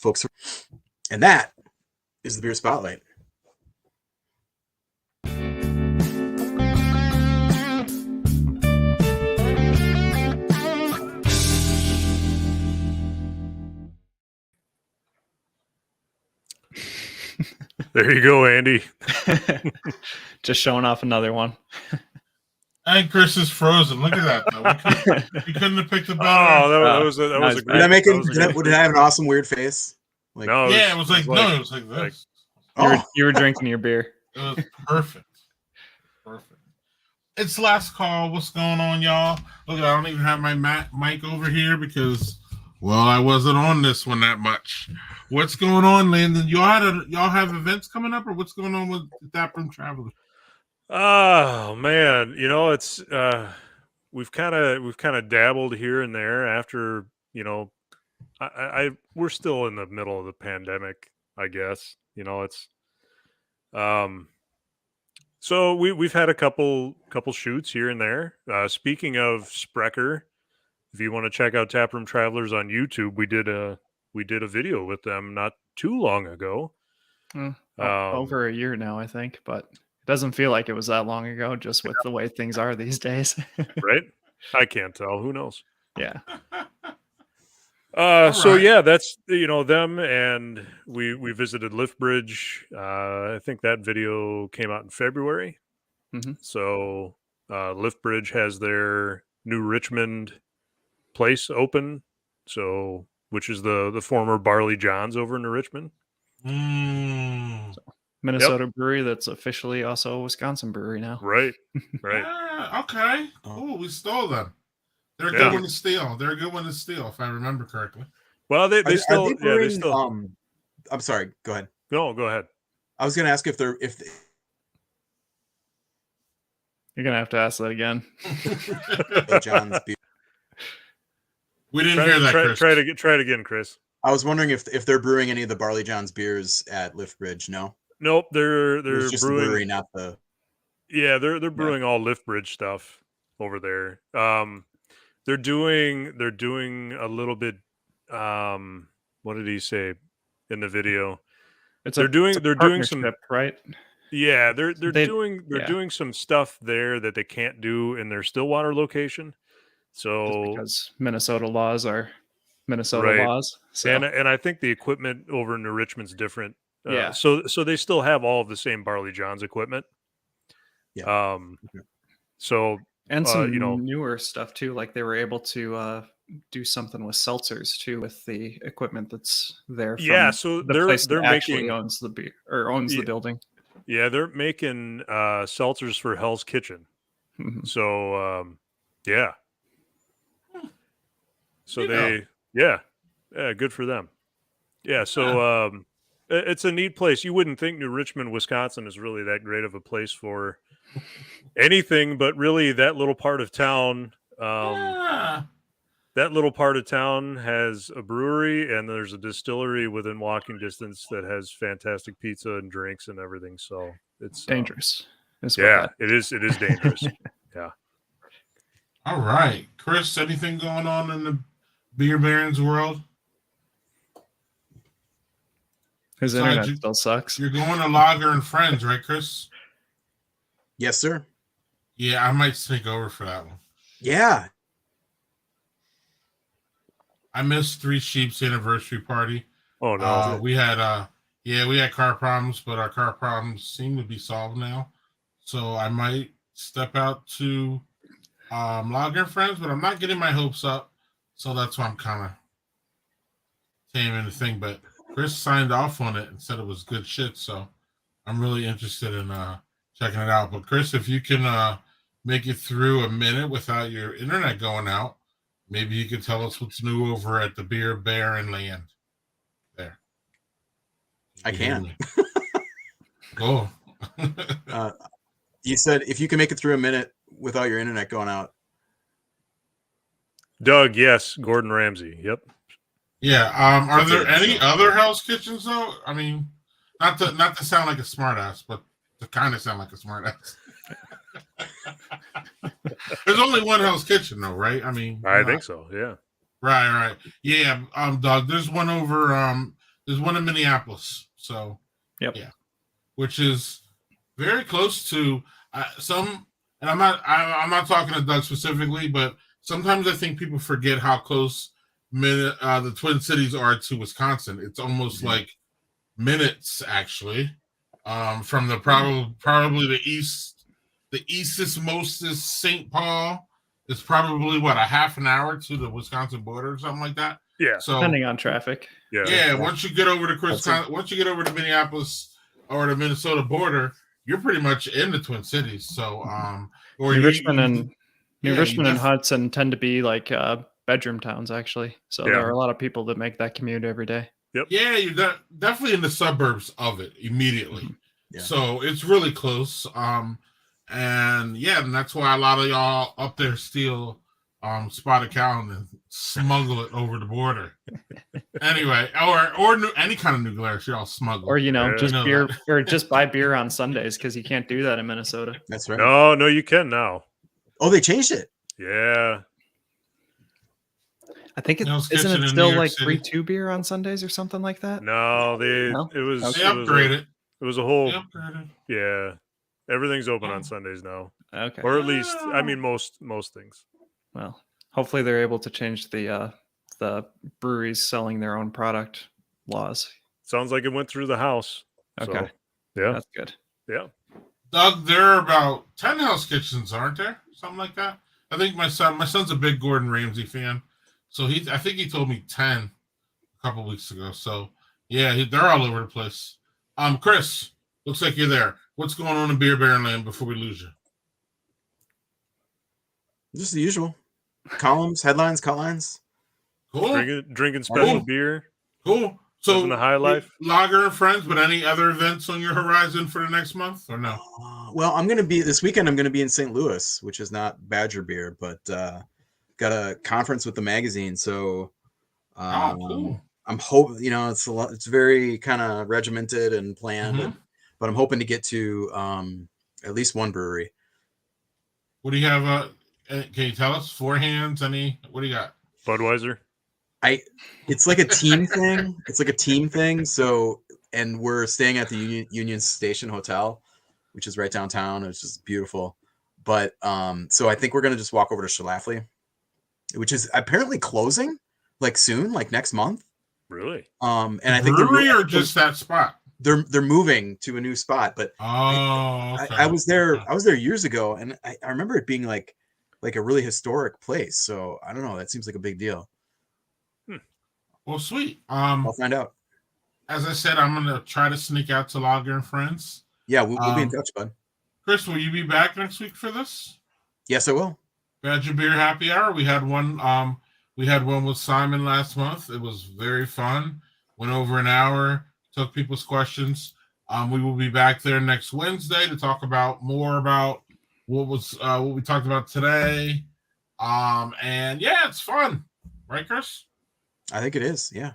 B: folks. And that is the beer spotlight.
A: There you go, Andy.
C: Just showing off another one.
D: And Chris is frozen. Look at that. Though. You couldn't have picked a better.
A: Oh, that was a
C: nice.
A: great.
B: Did I have an awesome weird face?
A: Like, no,
D: it was like this.
C: You were drinking your beer.
D: It was perfect. Perfect. It's last call. What's going on, y'all? Look, I don't even have my mic over here because, well, I wasn't on this one that much. What's going on, Landon? Y'all have events coming up, or what's going on with Taproom Travelers?
A: Oh man, it's we've kind of dabbled here and there after, we're still in the middle of the pandemic, I guess. It's so we've had a couple shoots here and there. Speaking of Sprecher, if you want to check out Taproom Travelers on YouTube, we did a video with them not too long ago.
C: Over a year now, I think, but it doesn't feel like it was that long ago, just with the way things are these days.
A: Right? I can't tell. Who knows?
C: Yeah.
A: So yeah, that's them, and we visited Liftbridge. I think that video came out in February.
C: Mm-hmm.
A: So Liftbridge has their new Richmond place open, so which is the former Barley John's over in New Richmond.
C: So, Minnesota brewery that's officially also a Wisconsin brewery now.
A: Right.
D: Okay. Oh, we stole them. They're a good one to steal. They're a good one to steal, if I remember correctly.
A: Well, they still.
B: They still. I'm sorry. Go ahead.
A: No, go ahead.
B: I was going to ask if
C: you're gonna have to ask that again.
B: John's beer.
D: We didn't hear that, Chris.
A: Try it again, Chris.
B: I was wondering if they're brewing any of the Barley John's beers at Liftbridge. No.
A: Nope, they're
B: just
A: brewing.
B: The brewery, not the.
A: Yeah, they're brewing all Liftbridge stuff over there. They're doing a little bit. What did he say in the video? They're doing some,
C: right?
A: Yeah, they're doing some stuff there that they can't do in their Stillwater location. So
C: just because Minnesota laws are Minnesota laws. So.
A: And I think the equipment over in New Richmond's different.
C: Yeah.
A: So they still have all of the same Barley John's equipment.
B: Yeah.
A: So
C: and some newer stuff too. Like they were able to do something with seltzers too with the equipment that's there. From
A: so
C: the
A: they're
C: place that actually
A: making
C: owns the beer or owns the building.
A: Yeah, they're making seltzers for Hell's Kitchen.
C: Mm-hmm.
A: So yeah. So good for them. Yeah, so it's a neat place. You wouldn't think New Richmond, Wisconsin is really that great of a place for anything, but really that little part of town, that little part of town has a brewery and there's a distillery within walking distance that has fantastic pizza and drinks and everything. So it's
C: dangerous.
A: It is dangerous. Yeah.
D: All right, Chris, anything going on in the Beer Barons world?
C: His internet still sucks.
D: You're going to Lager and Friends, right, Chris?
B: Yes, sir.
D: Yeah, I might sneak over for that one.
B: Yeah.
D: I missed Three Sheep's anniversary party.
A: Oh no.
D: We had car problems, but our car problems seem to be solved now. So I might step out to Lager and Friends, but I'm not getting my hopes up. So that's why I'm kind of taming the thing. But Chris signed off on it and said it was good shit. So I'm really interested in checking it out. But Chris, if you can make it through a minute without your internet going out, maybe you could tell us what's new over at the Beer Baron Land. There.
B: I can.
D: Go.
B: You said if you can make it through a minute without your internet going out.
A: Doug, yes. Gordon Ramsay. Yep.
D: Yeah. Are there any other Hell's Kitchens though? I mean, not to sound like a smartass, but to kind of sound like a smartass. There's only one Hell's Kitchen though, right? I mean,
A: I think so. Yeah.
D: Right. Yeah, Doug. There's one over. There's one in Minneapolis. So,
C: Yep.
D: Yeah, which is very close to some. And I'm not talking to Doug specifically, but sometimes I think people forget how close the Twin Cities are to Wisconsin. It's almost like minutes, actually, from the probably the eastest mostest St. Paul. It's probably what, a half an hour to the Wisconsin border or something like that.
A: Yeah.
D: So
C: Depending on traffic.
D: yeah. Once you get over to once you get over to Minneapolis or the Minnesota border, you're pretty much in the Twin Cities. So
C: New Richmond and Hudson tend to be like bedroom towns, actually. So there are a lot of people that make that commute every day.
A: Yep.
D: Yeah, you're definitely in the suburbs of it immediately.
C: Mm-hmm.
B: Yeah.
D: So it's really close. And that's why a lot of y'all up there steal spotted cow and smuggle it over the border. Anyway, or any kind of New Glarus, y'all smuggle.
C: Or just beer, or just buy beer on Sundays, because you can't do that in Minnesota.
B: That's right.
A: No, you can now.
B: Oh, they changed it.
A: Yeah.
C: I think isn't it still like 3-2 beer on Sundays or something like that?
A: No,
D: they upgraded.
A: It was a whole. Yeah, everything's open on Sundays now.
C: Okay.
A: Or at least, I mean, most things.
C: Well, hopefully they're able to change the breweries selling their own product laws.
A: Sounds like it went through the House.
C: Okay.
A: So, yeah.
C: That's good.
A: Yeah.
D: Doug, there are about 10 house kitchens, aren't there? Something like that. I think my son's a big Gordon Ramsay fan. So I think he told me 10 a couple weeks ago. So yeah, they're all over the place. Chris, looks like you're there. What's going on in Beer Baron Land before we lose you?
B: Just the usual. Columns, headlines, cut lines.
D: Cool.
A: Drinking special beer.
D: Cool. So
A: living the high life.
D: Lager and Friends, but any other events on your horizon for the next month or no?
B: Well, I'm going to be this weekend. I'm going to be in St. Louis, which is not Badger beer, but got a conference with the magazine. So
D: cool.
B: I'm hoping, it's a lot. It's very kind of regimented and planned, but I'm hoping to get to at least one brewery.
D: What do you have? Can you tell us? Four hands? What do you got?
A: Budweiser.
B: It's like a team thing. It's like a team thing. So, and we're staying at the Union Station Hotel, which is right downtown. It's just beautiful. But so I think we're gonna just walk over to Schlafly, which is apparently closing like soon, like next month.
A: Really?
B: And I think
D: brewery or just that spot.
B: They're moving to a new spot. But
D: okay.
B: I was there. I was there years ago, and I remember it being like a really historic place. So I don't know. That seems like a big deal.
D: Well, sweet.
B: I'll find out.
D: As I said, I'm gonna try to sneak out to Lager and Friends.
B: Yeah, we'll be in touch, bud.
D: Chris, will you be back next week for this?
B: Yes, I will.
D: Badger Beer Happy Hour. We had one. We had one with Simon last month. It was very fun. Went over an hour. Took people's questions. We will be back there next Wednesday to talk about more about what we talked about today. And yeah, it's fun, right, Chris?
B: I think it is. Yeah.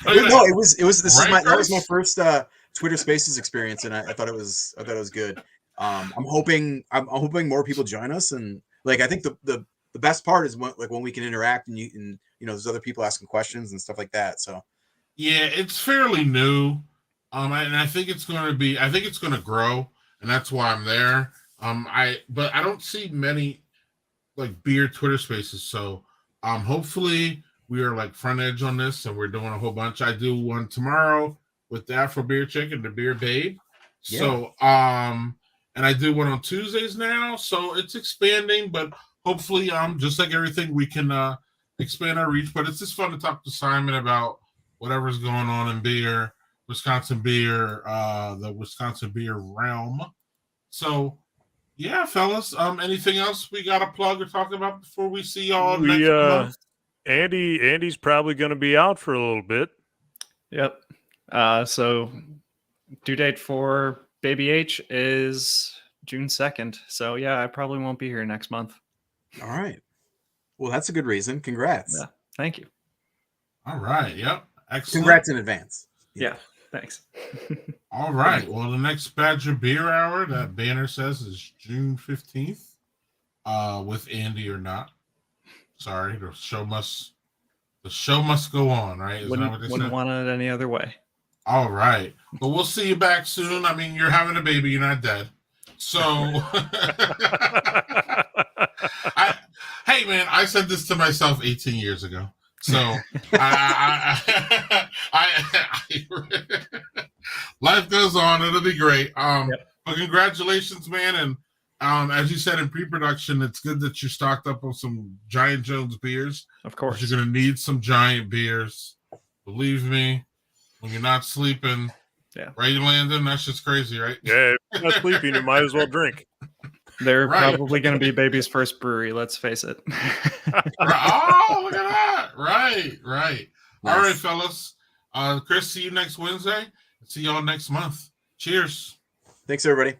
D: No,
B: it was. That was my
D: Chris?
B: first Twitter Spaces experience, and I thought it was good. I'm hoping more people join us, and like I think the best part is when we can interact and there's other people asking questions and stuff like that. So
D: yeah, it's fairly new, and I think it's going to grow, and that's why I'm there. But I don't see many like beer Twitter Spaces, so hopefully we are like front edge on this, and we're doing a whole bunch. I do one tomorrow with the Afro Beer Chick and the Beer Babe.
B: Yeah.
D: So and I do one on Tuesdays now, so it's expanding, but hopefully just like everything, we can expand our reach. But it's just fun to talk to Simon about whatever's going on in beer, Wisconsin beer, the Wisconsin beer realm. So yeah, fellas. Anything else we got to plug or talk about before we see y'all next month?
A: Andy's probably going to be out for a little bit.
C: Yep. So due date for Baby H is June 2nd. So yeah, I probably won't be here next month.
B: all right. Well, that's a good reason. Congrats.
C: Yeah. Thank you.
D: All right. Yep. Excellent.
B: Congrats in advance.
C: Yeah. Thanks.
D: All right. Well, the next Badger Beer Hour, that banner says, is June 15th, with Andy or not. Sorry, the show must go on, right? Isn't that what they
C: Wouldn't
D: said?
C: want it any other way.
D: All right. But we'll see you back soon. I mean, you're having a baby, you're not dead. So hey man, I said this to myself 18 years ago. So life goes on, it'll be great. But congratulations, man. And as you said in pre-production, it's good that you're stocked up on some Giant Jones beers.
C: Of course.
D: You're gonna need some giant beers. Believe me. When you're not sleeping, right, Landon? That's just crazy, right?
A: Yeah, if you're not sleeping, you might as well drink.
C: They're probably going to be baby's first brewery, let's face it.
D: Oh, look at that. Right.
B: Nice.
D: All right, fellas. Chris, see you next Wednesday. See y'all next month. Cheers.
B: Thanks, everybody.